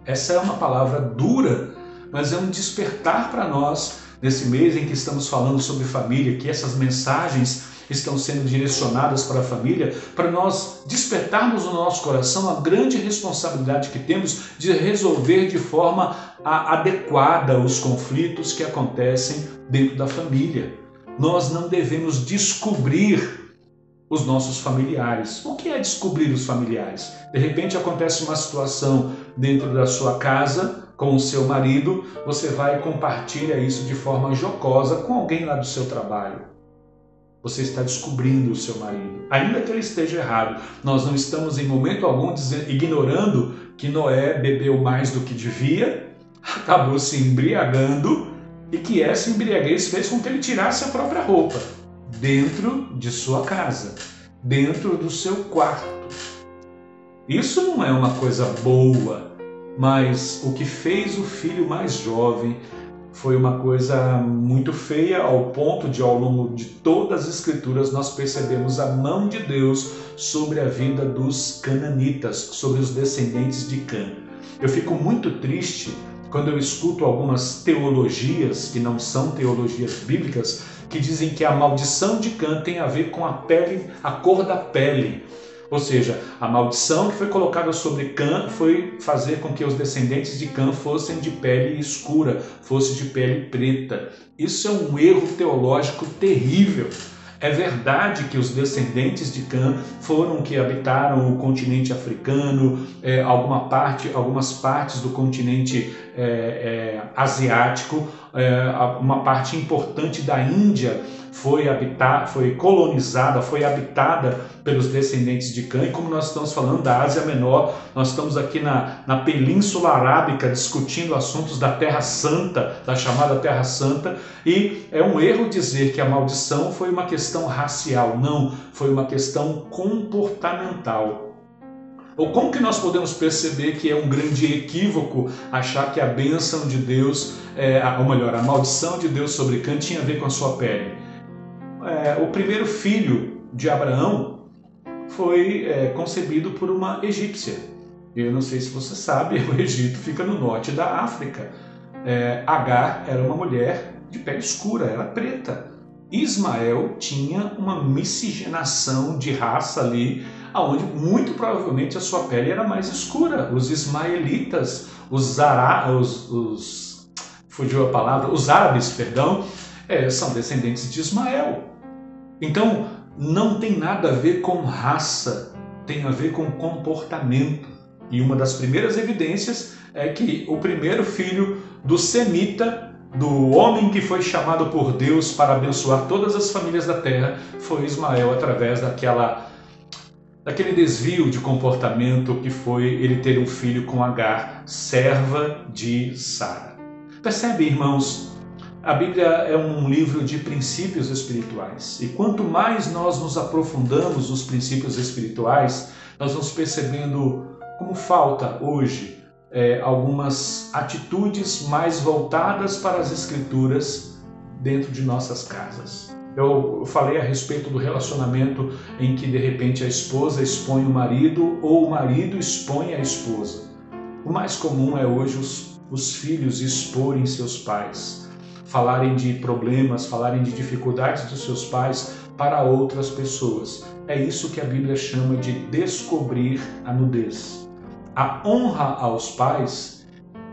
Speaker 3: Essa é uma palavra dura, mas é um despertar para nós nesse mês em que estamos falando sobre família, que essas mensagens estão sendo direcionadas para a família, para nós despertarmos no nosso coração a grande responsabilidade que temos de resolver de forma adequada os conflitos que acontecem dentro da família. Nós não devemos descobrir os nossos familiares. O que é descobrir os familiares? De repente acontece uma situação dentro da sua casa com o seu marido, você vai e compartilha isso de forma jocosa com alguém lá do seu trabalho. Você está descobrindo o seu marido, ainda que ele esteja errado. Nós não estamos em momento algum ignorando que Noé bebeu mais do que devia, acabou se embriagando e que essa embriaguez fez com que ele tirasse a própria roupa dentro de sua casa, dentro do seu quarto. Isso não é uma coisa boa, mas o que fez o filho mais jovem foi uma coisa muito feia, ao ponto de, ao longo de todas as Escrituras, nós percebemos a mão de Deus sobre a vida dos cananitas, sobre os descendentes de Cã. Eu fico muito triste quando eu escuto algumas teologias, que não são teologias bíblicas, que dizem que a maldição de Cã tem a ver com a pele, a cor da pele. Ou seja, a maldição que foi colocada sobre Cã foi fazer com que os descendentes de Cã fossem de pele escura, fossem de pele preta. Isso é um erro teológico terrível. É verdade que os descendentes de Cã foram que habitaram o continente africano, algumas partes do continente asiático, uma parte importante da Índia foi colonizada, foi habitada pelos descendentes de Cã, e como nós estamos falando da Ásia Menor, nós estamos aqui na Península Arábica discutindo assuntos da Terra Santa, da chamada Terra Santa, e é um erro dizer que a maldição foi uma questão racial. Não, foi uma questão comportamental. Ou como que nós podemos perceber que é um grande equívoco achar que a bênção de Deus, ou melhor, a maldição de Deus sobre Cã tinha a ver com a sua pele? O primeiro filho de Abraão foi concebido por uma egípcia. Eu não sei se você sabe, o Egito fica no norte da África. Agar era uma mulher de pele escura, era preta. Ismael tinha uma miscigenação de raça ali, onde muito provavelmente a sua pele era mais escura. Os ismaelitas, os árabes, são descendentes de Ismael. Então, não tem nada a ver com raça, tem a ver com comportamento. E uma das primeiras evidências é que o primeiro filho do semita, do homem que foi chamado por Deus para abençoar todas as famílias da terra, foi Ismael, através daquele desvio de comportamento que foi ele ter um filho com Agar, serva de Sara. Percebe, irmãos? A Bíblia é um livro de princípios espirituais. E quanto mais nós nos aprofundamos nos princípios espirituais, nós vamos percebendo como falta hoje algumas atitudes mais voltadas para as Escrituras dentro de nossas casas. Eu falei a respeito do relacionamento em que de repente a esposa expõe o marido ou o marido expõe a esposa. O mais comum é hoje os filhos exporem seus pais, falarem de problemas, falarem de dificuldades dos seus pais para outras pessoas. É isso que a Bíblia chama de descobrir a nudez. A honra aos pais,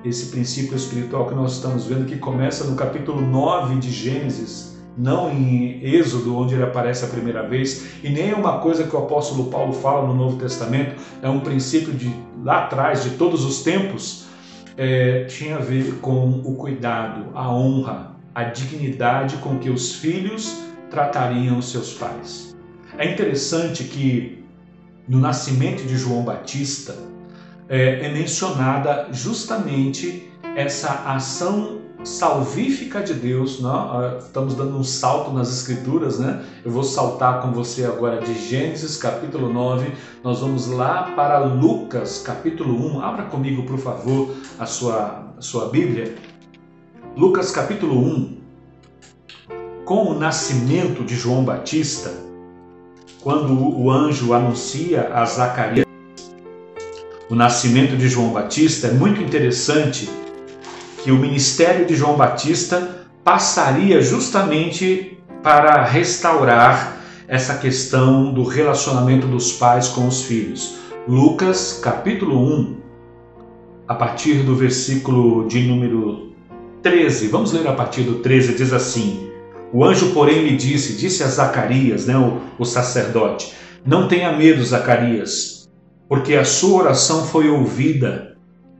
Speaker 3: esse princípio espiritual que nós estamos vendo, que começa no capítulo 9 de Gênesis, não em Êxodo, onde ele aparece a primeira vez, e nem é uma coisa que o apóstolo Paulo fala no Novo Testamento, é um princípio de lá atrás, de todos os tempos, tinha a ver com o cuidado, a honra, a dignidade com que os filhos tratariam os seus pais. É interessante que no nascimento de João Batista é mencionada justamente essa ação salvífica de Deus, né? Estamos dando um salto nas Escrituras, né? Eu vou saltar com você agora de Gênesis capítulo 9, nós vamos lá para Lucas capítulo 1, abra comigo por favor a sua Bíblia, Lucas capítulo 1, com o nascimento de João Batista, quando o anjo anuncia a Zacarias o nascimento de João Batista, é muito interessante que o ministério de João Batista passaria justamente para restaurar essa questão do relacionamento dos pais com os filhos. Lucas, capítulo 1, a partir do versículo de número 13, vamos ler a partir do 13, diz assim: o anjo, porém, lhe disse a Zacarias, né, o sacerdote: não tenha medo, Zacarias, porque a sua oração foi ouvida.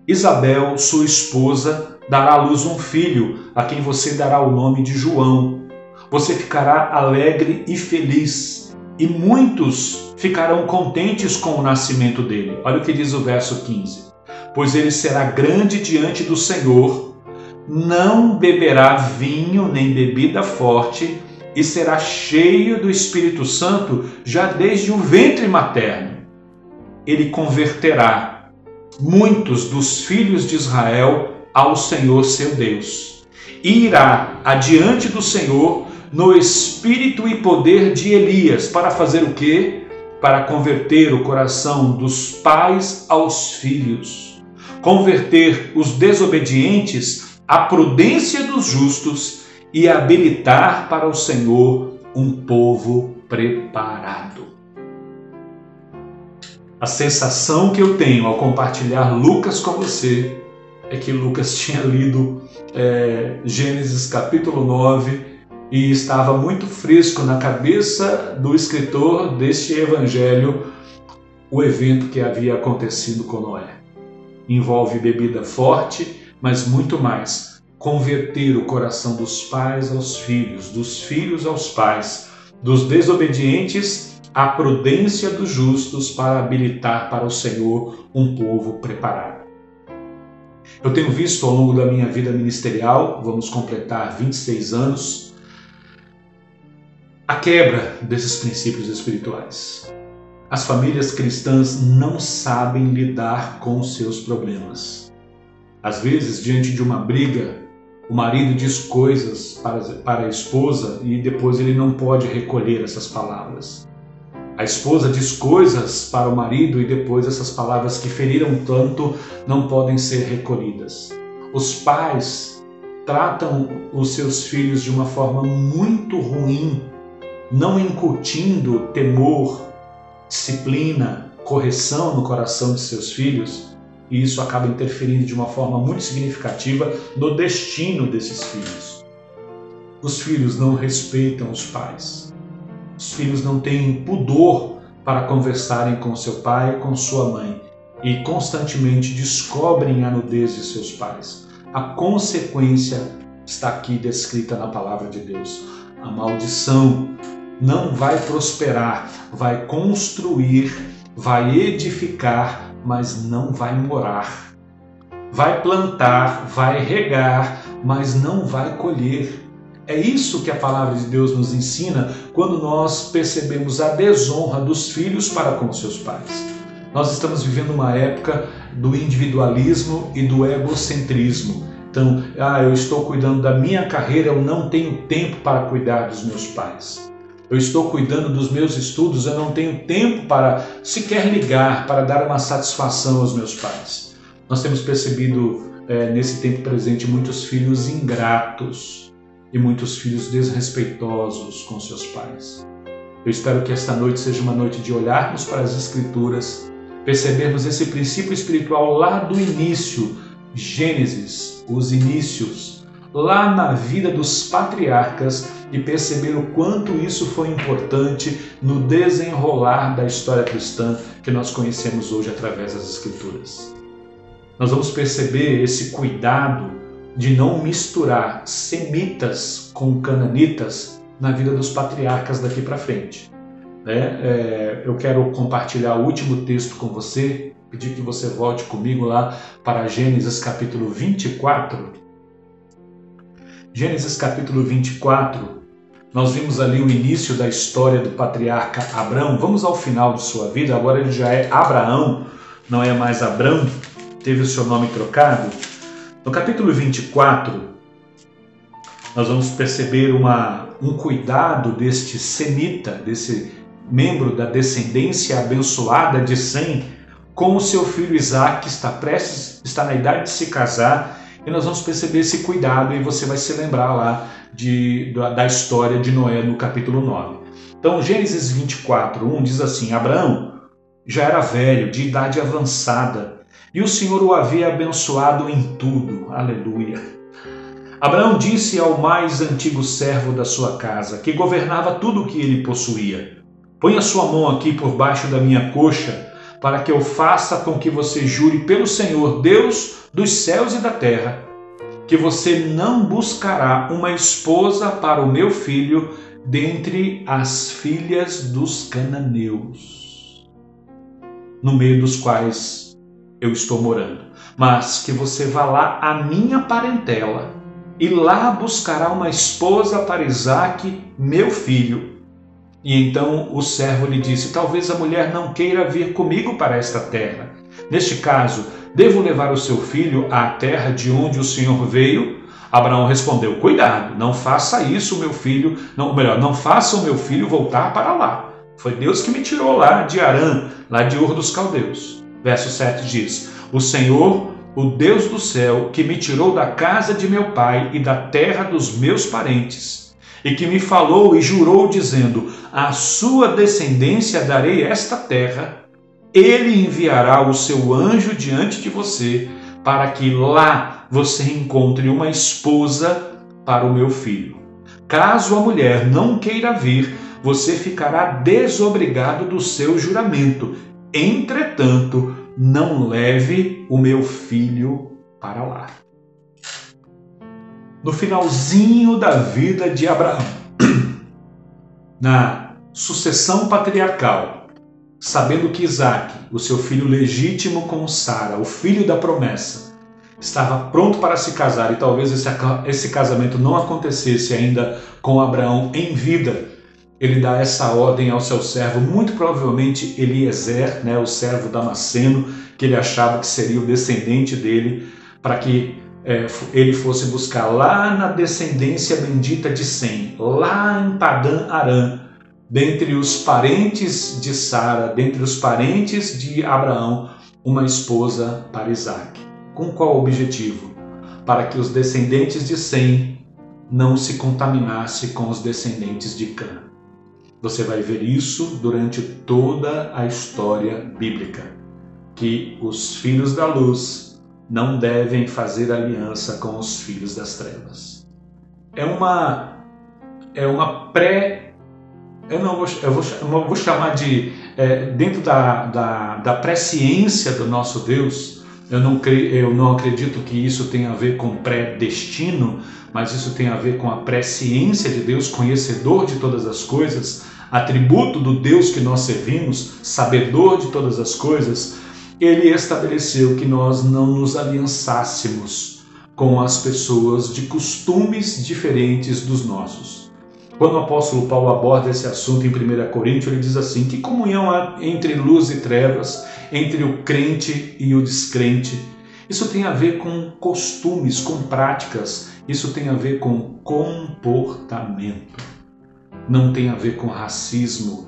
Speaker 3: Isabel, sua esposa, dará à luz um filho, a quem você dará o nome de João. Você ficará alegre e feliz, e muitos ficarão contentes com o nascimento dele. Olha o que diz o verso 15. Pois ele será grande diante do Senhor, não beberá vinho nem bebida forte, e será cheio do Espírito Santo já desde o ventre materno. Ele converterá muitos dos filhos de Israel ao Senhor seu Deus. E irá adiante do Senhor no espírito e poder de Elias, para fazer o quê? Para converter o coração dos pais aos filhos, converter os desobedientes à prudência dos justos e habilitar para o Senhor um povo preparado. A sensação que eu tenho ao compartilhar Lucas com você é que Lucas tinha lido Gênesis capítulo 9 e estava muito fresco na cabeça do escritor deste evangelho o evento que havia acontecido com Noé. Envolve bebida forte, mas muito mais, converter o coração dos pais aos filhos, dos filhos aos pais, dos desobedientes à prudência dos justos, para habilitar para o Senhor um povo preparado. Eu tenho visto ao longo da minha vida ministerial, vamos completar 26 anos, a quebra desses princípios espirituais. As famílias cristãs não sabem lidar com os seus problemas. Às vezes, diante de uma briga, o marido diz coisas para a esposa e depois ele não pode recolher essas palavras. A esposa diz coisas para o marido e depois essas palavras que feriram tanto não podem ser recolhidas. Os pais tratam os seus filhos de uma forma muito ruim, não incutindo temor, disciplina, correção no coração de seus filhos, e isso acaba interferindo de uma forma muito significativa no destino desses filhos. Os filhos não respeitam os pais. Os filhos não têm pudor para conversarem com seu pai e com sua mãe e constantemente descobrem a nudez de seus pais. A consequência está aqui descrita na palavra de Deus. A maldição não vai prosperar, vai construir vai edificar, mas não vai morar. Vai plantar, vai regar, mas não vai colher. É isso que a palavra de Deus nos ensina quando nós percebemos a desonra dos filhos para com seus pais. Nós estamos vivendo uma época do individualismo e do egocentrismo. Então, eu estou cuidando da minha carreira, eu não tenho tempo para cuidar dos meus pais. Eu estou cuidando dos meus estudos, eu não tenho tempo para sequer ligar, para dar uma satisfação aos meus pais. Nós temos percebido nesse tempo presente muitos filhos ingratos e muitos filhos desrespeitosos com seus pais. Eu espero que esta noite seja uma noite de olharmos para as Escrituras, percebermos esse princípio espiritual lá do início, Gênesis, os inícios, lá na vida dos patriarcas, e perceber o quanto isso foi importante no desenrolar da história cristã que nós conhecemos hoje através das Escrituras. Nós vamos perceber esse cuidado de não misturar semitas com cananitas na vida dos patriarcas daqui para frente. Eu quero compartilhar o último texto com você, pedir que você volte comigo lá para Gênesis capítulo 24. Gênesis capítulo 24, nós vimos ali o início da história do patriarca Abrão. Vamos ao final de sua vida, agora ele já é Abraão, não é mais Abrão, teve o seu nome trocado. No capítulo 24, nós vamos perceber um cuidado deste semita, desse membro da descendência abençoada de Sem, com o seu filho Isaac, que está na idade de se casar, e nós vamos perceber esse cuidado, e você vai se lembrar lá da história de Noé no capítulo 9. Então, Gênesis 24, 1 diz assim: Abraão já era velho, de idade avançada, e o Senhor o havia abençoado em tudo. Aleluia! Abraão disse ao mais antigo servo da sua casa, que governava tudo o que ele possuía: põe a sua mão aqui por baixo da minha coxa, para que eu faça com que você jure pelo Senhor, Deus dos céus e da terra, que você não buscará uma esposa para o meu filho dentre as filhas dos cananeus, no meio dos quais eu estou morando, mas que você vá lá à minha parentela e lá buscará uma esposa para Isaque, meu filho. E então o servo lhe disse: talvez a mulher não queira vir comigo para esta terra. Neste caso, devo levar o seu filho à terra de onde o Senhor veio? Abraão respondeu: cuidado, não faça isso, meu filho. Não faça o meu filho voltar para lá. Foi Deus que me tirou lá de Harã, lá de Ur dos Caldeus. Verso 7 diz: o Senhor, o Deus do céu, que me tirou da casa de meu pai e da terra dos meus parentes, e que me falou e jurou, dizendo: à sua descendência darei esta terra, ele enviará o seu anjo diante de você, para que lá você encontre uma esposa para o meu filho. Caso a mulher não queira vir, você ficará desobrigado do seu juramento. Entretanto, não leve o meu filho para lá. No finalzinho da vida de Abraão, na sucessão patriarcal, sabendo que Isaque, o seu filho legítimo com Sara, o filho da promessa, estava pronto para se casar, e talvez esse casamento não acontecesse ainda com Abraão em vida, ele dá essa ordem ao seu servo, muito provavelmente Eliezer, o servo damasceno, que ele achava que seria o descendente dele, para que ele fosse buscar lá na descendência bendita de Sem, lá em Padã Arã, dentre os parentes de Sara, dentre os parentes de Abraão, uma esposa para Isaque. Com qual objetivo? Para que os descendentes de Sem não se contaminassem com os descendentes de Cã. Você vai ver isso durante toda a história bíblica, que os filhos da luz não devem fazer aliança com os filhos das trevas. Eu vou chamar de, dentro da presciência do nosso Deus, eu não acredito que isso tenha a ver com predestino, mas isso tem a ver com a presciência de Deus, conhecedor de todas as coisas. atributo do Deus que nós servimos, sabedor de todas as coisas, ele estabeleceu que nós não nos aliançássemos com as pessoas de costumes diferentes dos nossos. Quando o apóstolo Paulo aborda esse assunto em 1 Coríntios, ele diz assim: que comunhão há entre luz e trevas, entre o crente e o descrente? Isso tem a ver com costumes, com práticas, isso tem a ver com comportamento. Não tem a ver com racismo,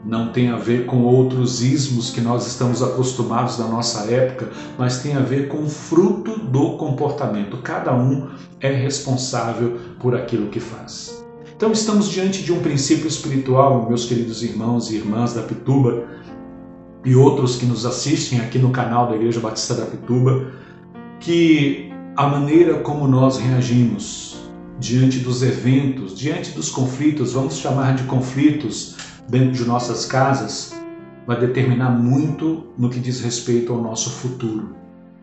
Speaker 3: não tem a ver com outros ismos que nós estamos acostumados na nossa época, mas tem a ver com o fruto do comportamento. Cada um é responsável por aquilo que faz. Então estamos diante de um princípio espiritual, meus queridos irmãos e irmãs da Pituba e outros que nos assistem aqui no canal da Igreja Batista da Pituba, que a maneira como nós reagimos diante dos eventos, diante dos conflitos, vamos chamar de conflitos, dentro de nossas casas, vai determinar muito no que diz respeito ao nosso futuro.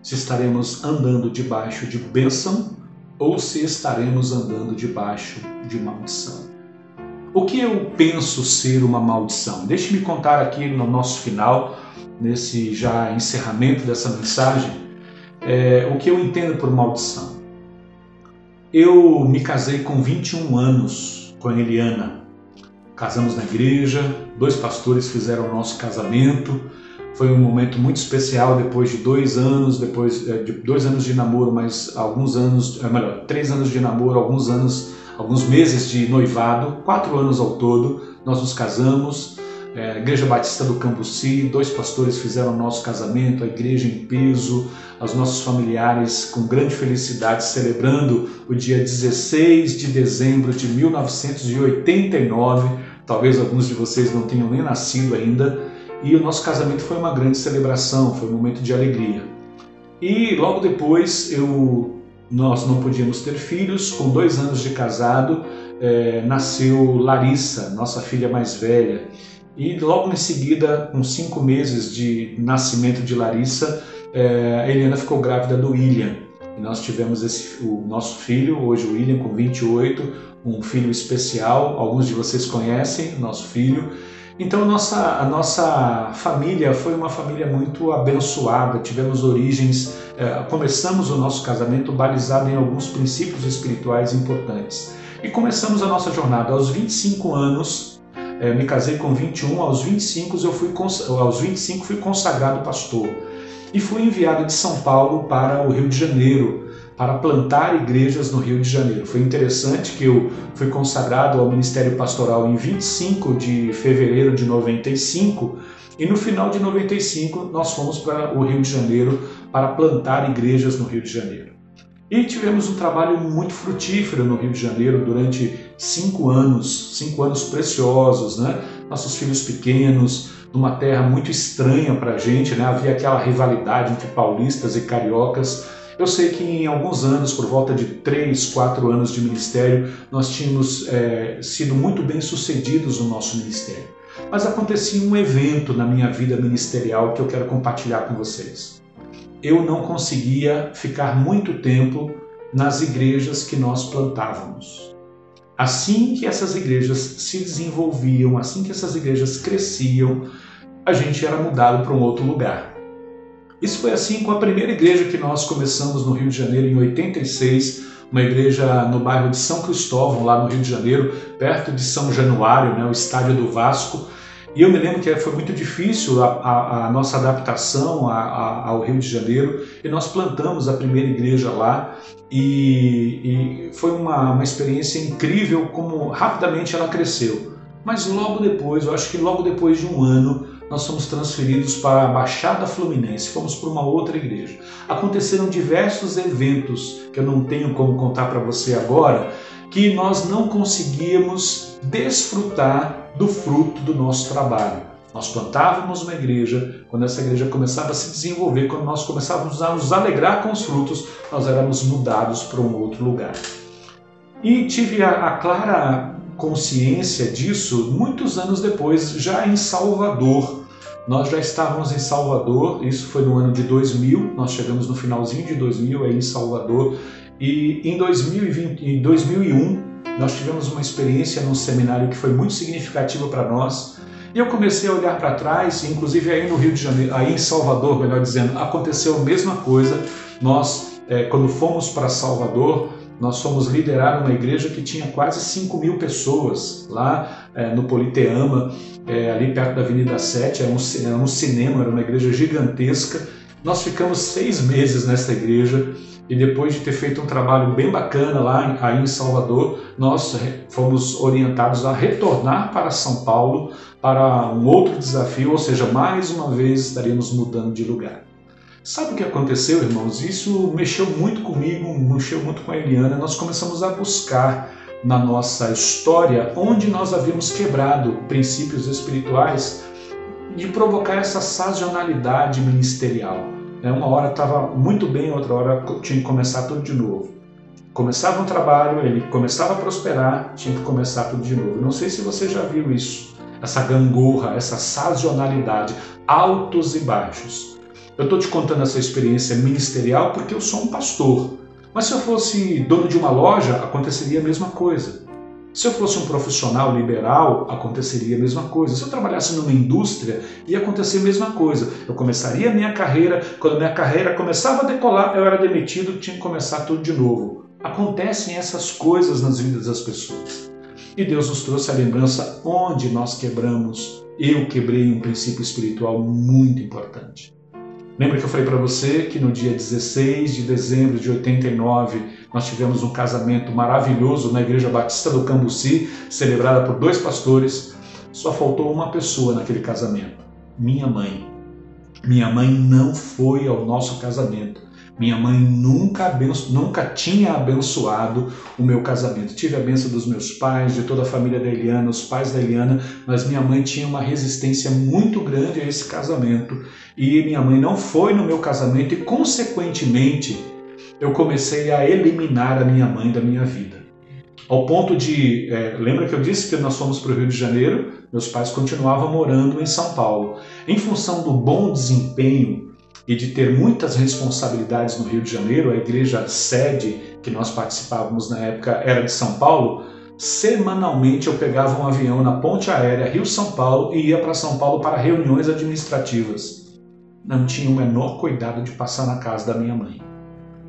Speaker 3: Se estaremos andando debaixo de bênção ou se estaremos andando debaixo de maldição. O que eu penso ser uma maldição? Deixe-me contar aqui no nosso final, nesse já encerramento dessa mensagem, o que eu entendo por maldição. Eu me casei com 21 anos com a Eliana. Casamos na igreja, 2 pastores fizeram o nosso casamento. Foi um momento muito especial depois de 2 anos, depois de 2 anos de namoro, mas alguns anos, 3 anos de namoro, alguns meses de noivado, 4 anos ao todo, nós nos casamos. Igreja Batista do Cambuci, 2 pastores fizeram o nosso casamento, a igreja em peso, os nossos familiares com grande felicidade celebrando o dia 16 de dezembro de 1989, talvez alguns de vocês não tenham nem nascido ainda, e o nosso casamento foi uma grande celebração, foi um momento de alegria. E logo depois nós não podíamos ter filhos, com 2 anos de casado nasceu Larissa, nossa filha mais velha. E logo em seguida, com 5 meses de nascimento de Larissa, a Eliana ficou grávida do William. E nós tivemos o nosso filho, hoje o William com 28, um filho especial, alguns de vocês conhecem o nosso filho. Então a nossa família foi uma família muito abençoada, tivemos origens, começamos o nosso casamento balizado em alguns princípios espirituais importantes. E começamos a nossa jornada aos 25 anos. Me casei com 21, aos 25 fui consagrado pastor e fui enviado de São Paulo para o Rio de Janeiro, para plantar igrejas no Rio de Janeiro. Foi interessante que eu fui consagrado ao Ministério Pastoral em 25 de fevereiro de 95 e no final de 95 nós fomos para o Rio de Janeiro para plantar igrejas no Rio de Janeiro. E tivemos um trabalho muito frutífero no Rio de Janeiro durante 5 anos preciosos, né? Nossos filhos pequenos, numa terra muito estranha para a gente, né? Havia aquela rivalidade entre paulistas e cariocas. Eu sei que em alguns anos, por volta de 3, 4 anos de ministério, nós tínhamos sido muito bem sucedidos no nosso ministério. Mas acontecia um evento na minha vida ministerial que eu quero compartilhar com vocês. Eu não conseguia ficar muito tempo nas igrejas que nós plantávamos. Assim que essas igrejas se desenvolviam, assim que essas igrejas cresciam, a gente era mudado para um outro lugar. Isso foi assim com a primeira igreja que nós começamos no Rio de Janeiro em 86, uma igreja no bairro de São Cristóvão, lá no Rio de Janeiro, perto de São Januário, né, o estádio do Vasco. E eu me lembro que foi muito difícil a nossa adaptação ao Rio de Janeiro e nós plantamos a primeira igreja lá e foi uma experiência incrível como rapidamente ela cresceu. Mas logo depois, eu acho que logo depois de 1 ano, nós fomos transferidos para a Baixada Fluminense, fomos para uma outra igreja. Aconteceram diversos eventos que eu não tenho como contar para você agora, que nós não conseguíamos desfrutar do fruto do nosso trabalho. Nós plantávamos uma igreja, quando essa igreja começava a se desenvolver, quando nós começávamos a nos alegrar com os frutos, nós éramos mudados para um outro lugar. E tive a clara consciência disso muitos anos depois, já em Salvador. Nós já estávamos em Salvador, isso foi no ano de 2000, nós chegamos no finalzinho de 2000 aí em Salvador, e em 2001 nós tivemos uma experiência num seminário que foi muito significativa para nós. E eu comecei a olhar para trás, inclusive aí no Rio de Janeiro, aí em Salvador, melhor dizendo, aconteceu a mesma coisa. Nós, quando fomos para Salvador, nós fomos liderar uma igreja que tinha quase 5.000 pessoas lá no Politeama, ali perto da Avenida 7, era um cinema, era uma igreja gigantesca. Nós ficamos 6 meses nessa igreja e depois de ter feito um trabalho bem bacana lá aí em Salvador, nós fomos orientados a retornar para São Paulo para um outro desafio, ou seja, mais uma vez estaríamos mudando de lugar. Sabe o que aconteceu, irmãos? Isso mexeu muito comigo, mexeu muito com a Eliana. Nós começamos a buscar na nossa história onde nós havíamos quebrado princípios espirituais de provocar essa sazonalidade ministerial. Uma hora estava muito bem, outra hora tinha que começar tudo de novo. Começava um trabalho, ele começava a prosperar, tinha que começar tudo de novo. Não sei se você já viu isso, essa gangorra, essa sazonalidade, altos e baixos. Eu estou te contando essa experiência ministerial porque eu sou um pastor. Mas se eu fosse dono de uma loja, aconteceria a mesma coisa. Se eu fosse um profissional liberal, aconteceria a mesma coisa. Se eu trabalhasse numa indústria, ia acontecer a mesma coisa. Eu começaria a minha carreira, quando a minha carreira começava a decolar, eu era demitido, tinha que começar tudo de novo. Acontecem essas coisas nas vidas das pessoas. E Deus nos trouxe a lembrança onde nós quebramos. Eu quebrei um princípio espiritual muito importante. Lembra que eu falei para você que no dia 16 de dezembro de 89 nós tivemos um casamento maravilhoso na Igreja Batista do Cambuci, celebrada por 2 pastores. Só faltou uma pessoa naquele casamento, minha mãe. Minha mãe não foi ao nosso casamento. Minha mãe nunca tinha abençoado o meu casamento. Tive a bênção dos meus pais, de toda a família da Eliana, os pais da Eliana, mas minha mãe tinha uma resistência muito grande a esse casamento. E minha mãe não foi no meu casamento e, consequentemente, eu comecei a eliminar a minha mãe da minha vida. Ao ponto de... lembra que eu disse que nós fomos para o Rio de Janeiro? Meus pais continuavam morando em São Paulo. Em função do bom desempenho e de ter muitas responsabilidades no Rio de Janeiro, a igreja sede que nós participávamos na época era de São Paulo, semanalmente eu pegava um avião na ponte aérea Rio-São Paulo e ia para São Paulo para reuniões administrativas. Não tinha o menor cuidado de passar na casa da minha mãe.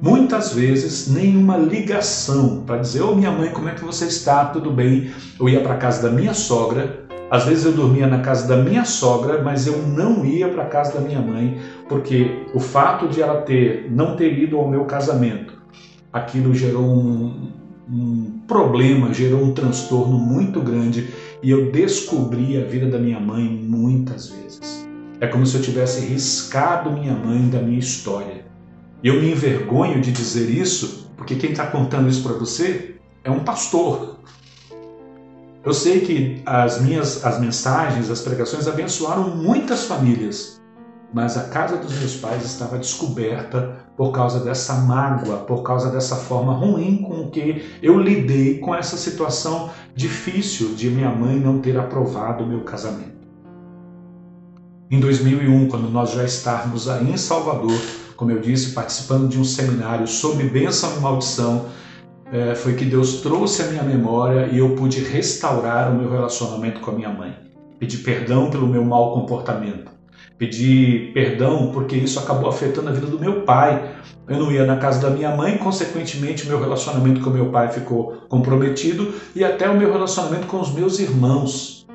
Speaker 3: Muitas vezes, nenhuma ligação para dizer: "Ô minha mãe, como é que você está? Tudo bem?" Eu ia para a casa da minha sogra. Às vezes eu dormia na casa da minha sogra, mas eu não ia para a casa da minha mãe, porque o fato de ela não ter ido ao meu casamento, aquilo gerou um problema, gerou um transtorno muito grande, e eu descobri a vida da minha mãe muitas vezes. É como se eu tivesse riscado minha mãe da minha história. E eu me envergonho de dizer isso, porque quem está contando isso para você é um pastor. Eu sei que as mensagens, as pregações abençoaram muitas famílias, mas a casa dos meus pais estava descoberta por causa dessa mágoa, por causa dessa forma ruim com que eu lidei com essa situação difícil de minha mãe não ter aprovado o meu casamento. Em 2001, quando nós já estávamos aí em Salvador, como eu disse, participando de um seminário sobre bênção e maldição, foi que Deus trouxe a minha memória e eu pude restaurar o meu relacionamento com a minha mãe. Pedi perdão pelo meu mau comportamento. Pedi perdão porque isso acabou afetando a vida do meu pai. Eu não ia na casa da minha mãe, consequentemente o meu relacionamento com meu pai ficou comprometido e até o meu relacionamento com os meus irmãos.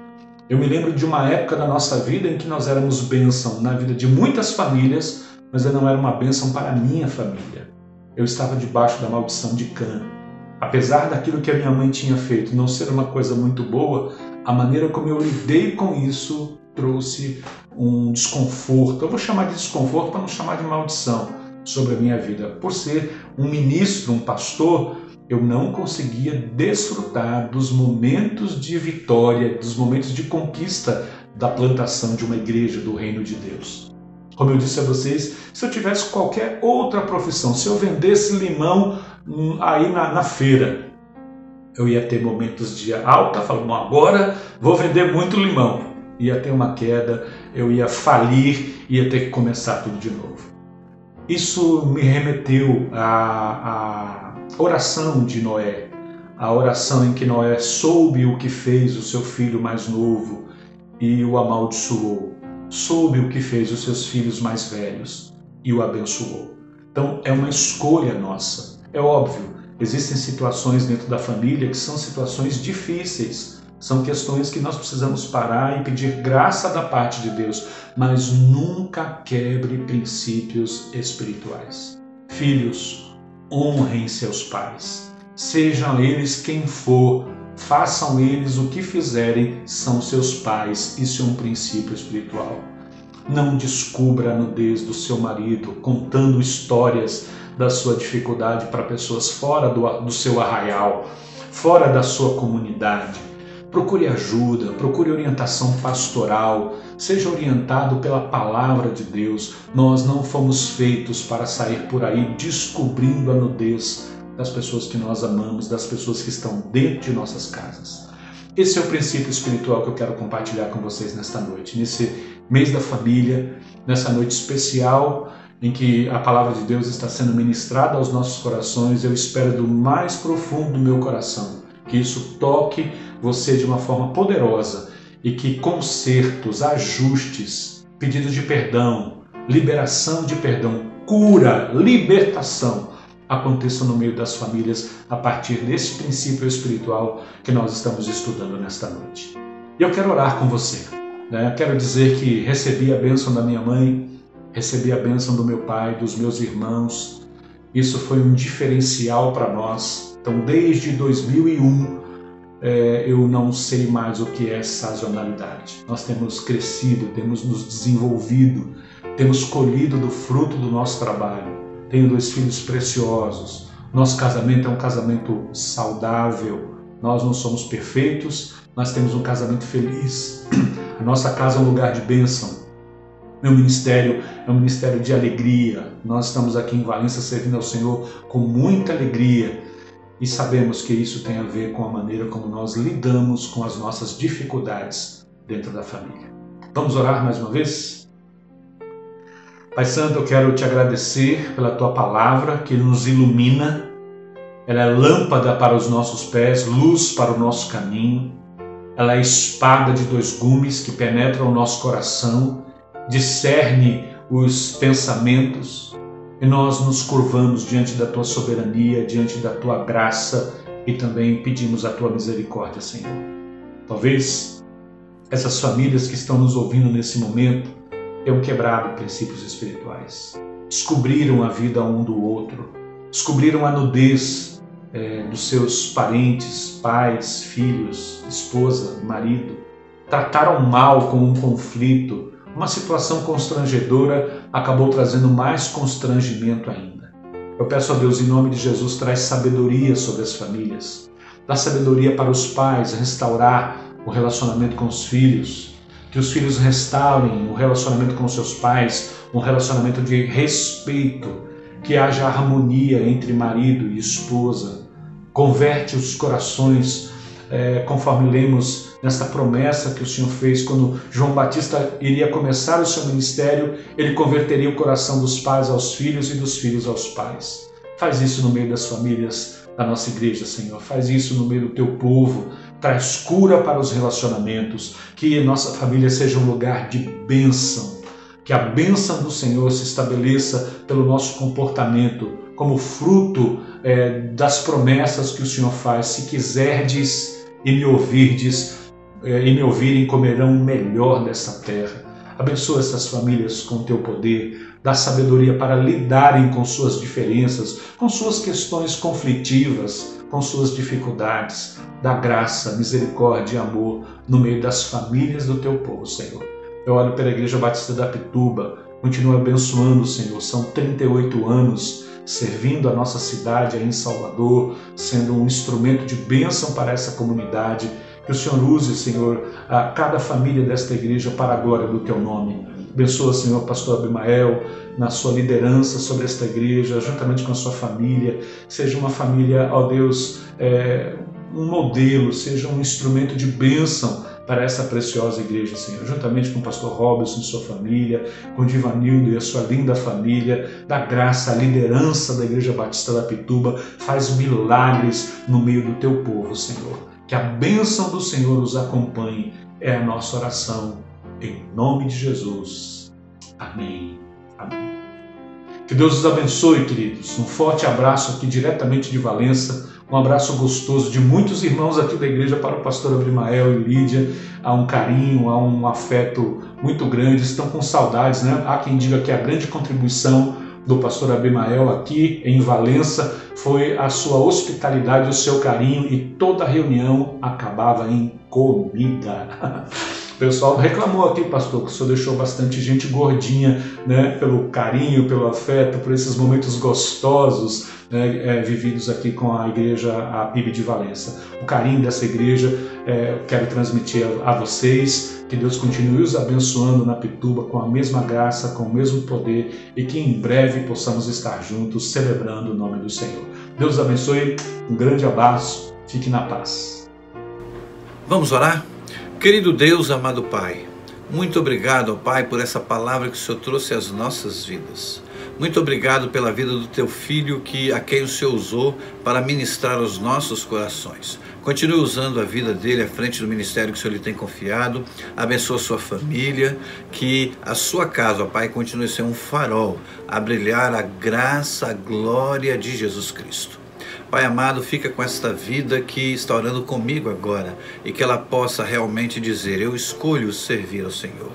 Speaker 3: Eu me lembro de uma época da nossa vida em que nós éramos bênção na vida de muitas famílias, mas eu não era uma bênção para a minha família. Eu estava debaixo da maldição de Cã. Apesar daquilo que a minha mãe tinha feito não ser uma coisa muito boa, a maneira como eu lidei com isso trouxe um desconforto. Eu vou chamar de desconforto para não chamar de maldição sobre a minha vida. Por ser um ministro, um pastor, eu não conseguia desfrutar dos momentos de vitória, dos momentos de conquista da plantação de uma igreja do reino de Deus. Como eu disse a vocês, se eu tivesse qualquer outra profissão, se eu vendesse limão aí na feira, eu ia ter momentos de alta, falando: agora vou vender muito limão. Ia ter uma queda, eu ia falir, ia ter que começar tudo de novo. Isso me remeteu à oração de Noé. a oração em que Noé soube o que fez o seu filho mais novo e o amaldiçoou, soube o que fez os seus filhos mais velhos e o abençoou. Então é uma escolha nossa. É óbvio, existem situações dentro da família que são situações difíceis, são questões que nós precisamos parar e pedir graça da parte de Deus, mas nunca quebre princípios espirituais. Filhos, honrem seus pais, sejam eles quem for, façam eles o que fizerem, são seus pais, isso é um princípio espiritual. Não descubra a nudez do seu marido contando histórias da sua dificuldade para pessoas fora do seu arraial, fora da sua comunidade. Procure ajuda, procure orientação pastoral, seja orientado pela palavra de Deus. Nós não fomos feitos para sair por aí descobrindo a nudez das pessoas que nós amamos, das pessoas que estão dentro de nossas casas. Esse é o princípio espiritual que eu quero compartilhar com vocês nesta noite, nesse mês da família, nessa noite especial em que a palavra de Deus está sendo ministrada aos nossos corações. Eu espero do mais profundo do meu coração que isso toque você de uma forma poderosa e que consertos, ajustes, pedidos de perdão, liberação de perdão, cura, libertação aconteçam no meio das famílias a partir desse princípio espiritual que nós estamos estudando nesta noite. E eu quero orar com você. Eu quero dizer que recebi a bênção da minha mãe, recebi a bênção do meu pai, dos meus irmãos. Isso foi um diferencial para nós. Então, desde 2001, eu não sei mais o que é sazonalidade. Nós temos crescido, temos nos desenvolvido, temos colhido do fruto do nosso trabalho. Tenho 2 filhos preciosos. Nosso casamento é um casamento saudável. Nós não somos perfeitos, nós temos um casamento feliz. A nossa casa é um lugar de bênção. Meu ministério é um ministério de alegria. Nós estamos aqui em Valência servindo ao Senhor com muita alegria e sabemos que isso tem a ver com a maneira como nós lidamos com as nossas dificuldades dentro da família. Vamos orar mais uma vez? Pai Santo, eu quero te agradecer pela tua palavra que nos ilumina. Ela é lâmpada para os nossos pés, luz para o nosso caminho. Ela é espada de 2 gumes que penetra o nosso coração, discerne os pensamentos, e nós nos curvamos diante da tua soberania, diante da tua graça e também pedimos a tua misericórdia, Senhor. Talvez essas famílias que estão nos ouvindo nesse momento tenham quebrado princípios espirituais, descobriram a vida um do outro, descobriram a nudez dos seus parentes, pais, filhos, esposa, marido, trataram mal com um conflito, uma situação constrangedora acabou trazendo mais constrangimento ainda. Eu peço a Deus, em nome de Jesus, traz sabedoria sobre as famílias, dá sabedoria para os pais restaurar o relacionamento com os filhos, que os filhos restaurem o relacionamento com seus pais, um relacionamento de respeito, que haja harmonia entre marido e esposa. Converte os corações, conforme lemos nesta promessa que o Senhor fez quando João Batista iria começar o seu ministério, ele converteria o coração dos pais aos filhos e dos filhos aos pais. Faz isso no meio das famílias da nossa igreja, Senhor. Faz isso no meio do teu povo. Traz cura para os relacionamentos, que nossa família seja um lugar de bênção, que a bênção do Senhor se estabeleça pelo nosso comportamento, como fruto das promessas que o Senhor faz. Se quiserdes e me ouvirem, comerão o melhor dessa terra. Abençoa essas famílias com o teu poder, dá sabedoria para lidarem com suas diferenças, com suas questões conflitivas, com suas dificuldades. Dá graça, misericórdia e amor no meio das famílias do teu povo, Senhor. Eu olho pela Igreja Batista da Pituba, continua abençoando, Senhor. São 38 anos servindo a nossa cidade aí em Salvador, sendo um instrumento de bênção para essa comunidade. Que o Senhor use, Senhor, a cada família desta igreja para a glória do teu nome. Abençoa, Senhor, o pastor Abimael, na sua liderança sobre esta igreja, juntamente com a sua família. Seja uma família, ó Deus, um modelo, seja um instrumento de bênção para essa preciosa igreja, Senhor, juntamente com o pastor Robson e sua família, com o Divanildo e a sua linda família, da graça, a liderança da Igreja Batista da Pituba, faz milagres no meio do teu povo, Senhor. Que a bênção do Senhor os acompanhe, é a nossa oração, em nome de Jesus. Amém. Amém. Que Deus os abençoe, queridos. Um forte abraço aqui diretamente de Valença. Um abraço gostoso de muitos irmãos aqui da igreja para o pastor Abrimael e Lídia. Há um carinho, há um afeto muito grande. Estão com saudades, né? Há quem diga que a grande contribuição do pastor Abrimael aqui em Valença foi a sua hospitalidade, o seu carinho, e toda a reunião acabava em comida. O pessoal reclamou aqui, pastor, que o senhor deixou bastante gente gordinha, né, pelo carinho, pelo afeto, por esses momentos gostosos, né, vividos aqui com a igreja, a PIB de Valença. O carinho dessa igreja eu quero transmitir a vocês. Que Deus continue os abençoando na Pituba com a mesma graça, com o mesmo poder, e que em breve possamos estar juntos celebrando o nome do Senhor. Deus abençoe, um grande abraço, fique na paz.
Speaker 1: Vamos orar? Querido Deus, amado Pai, muito obrigado, ó Pai, por essa palavra que o Senhor trouxe às nossas vidas. Muito obrigado pela vida do Teu Filho, a quem o Senhor usou para ministrar aos nossos corações. Continue usando a vida dele à frente do ministério que o Senhor lhe tem confiado. Abençoa a sua família, que a sua casa, ó Pai, continue a ser um farol, a brilhar a graça, a glória de Jesus Cristo. Pai amado, fica com esta vida que está orando comigo agora, e que ela possa realmente dizer: eu escolho servir ao Senhor.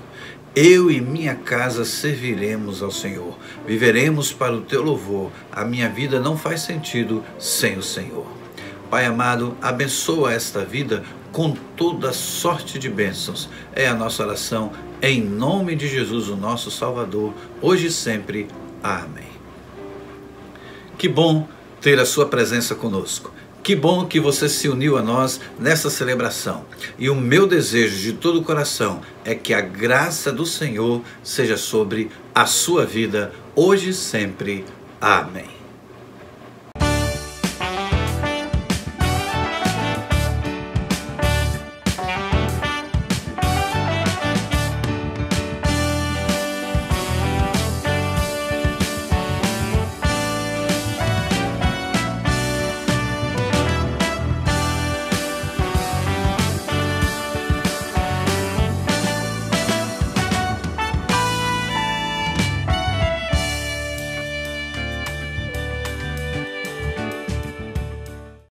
Speaker 1: Eu e minha casa serviremos ao Senhor. Viveremos para o teu louvor. A minha vida não faz sentido sem o Senhor. Pai amado, abençoa esta vida com toda sorte de bênçãos. É a nossa oração em nome de Jesus, o nosso Salvador, hoje e sempre. Amém. Que bom ter a sua presença conosco. Que bom que você se uniu a nós nessa celebração. E o meu desejo de todo o coração é que a graça do Senhor seja sobre a sua vida, hoje e sempre. Amém.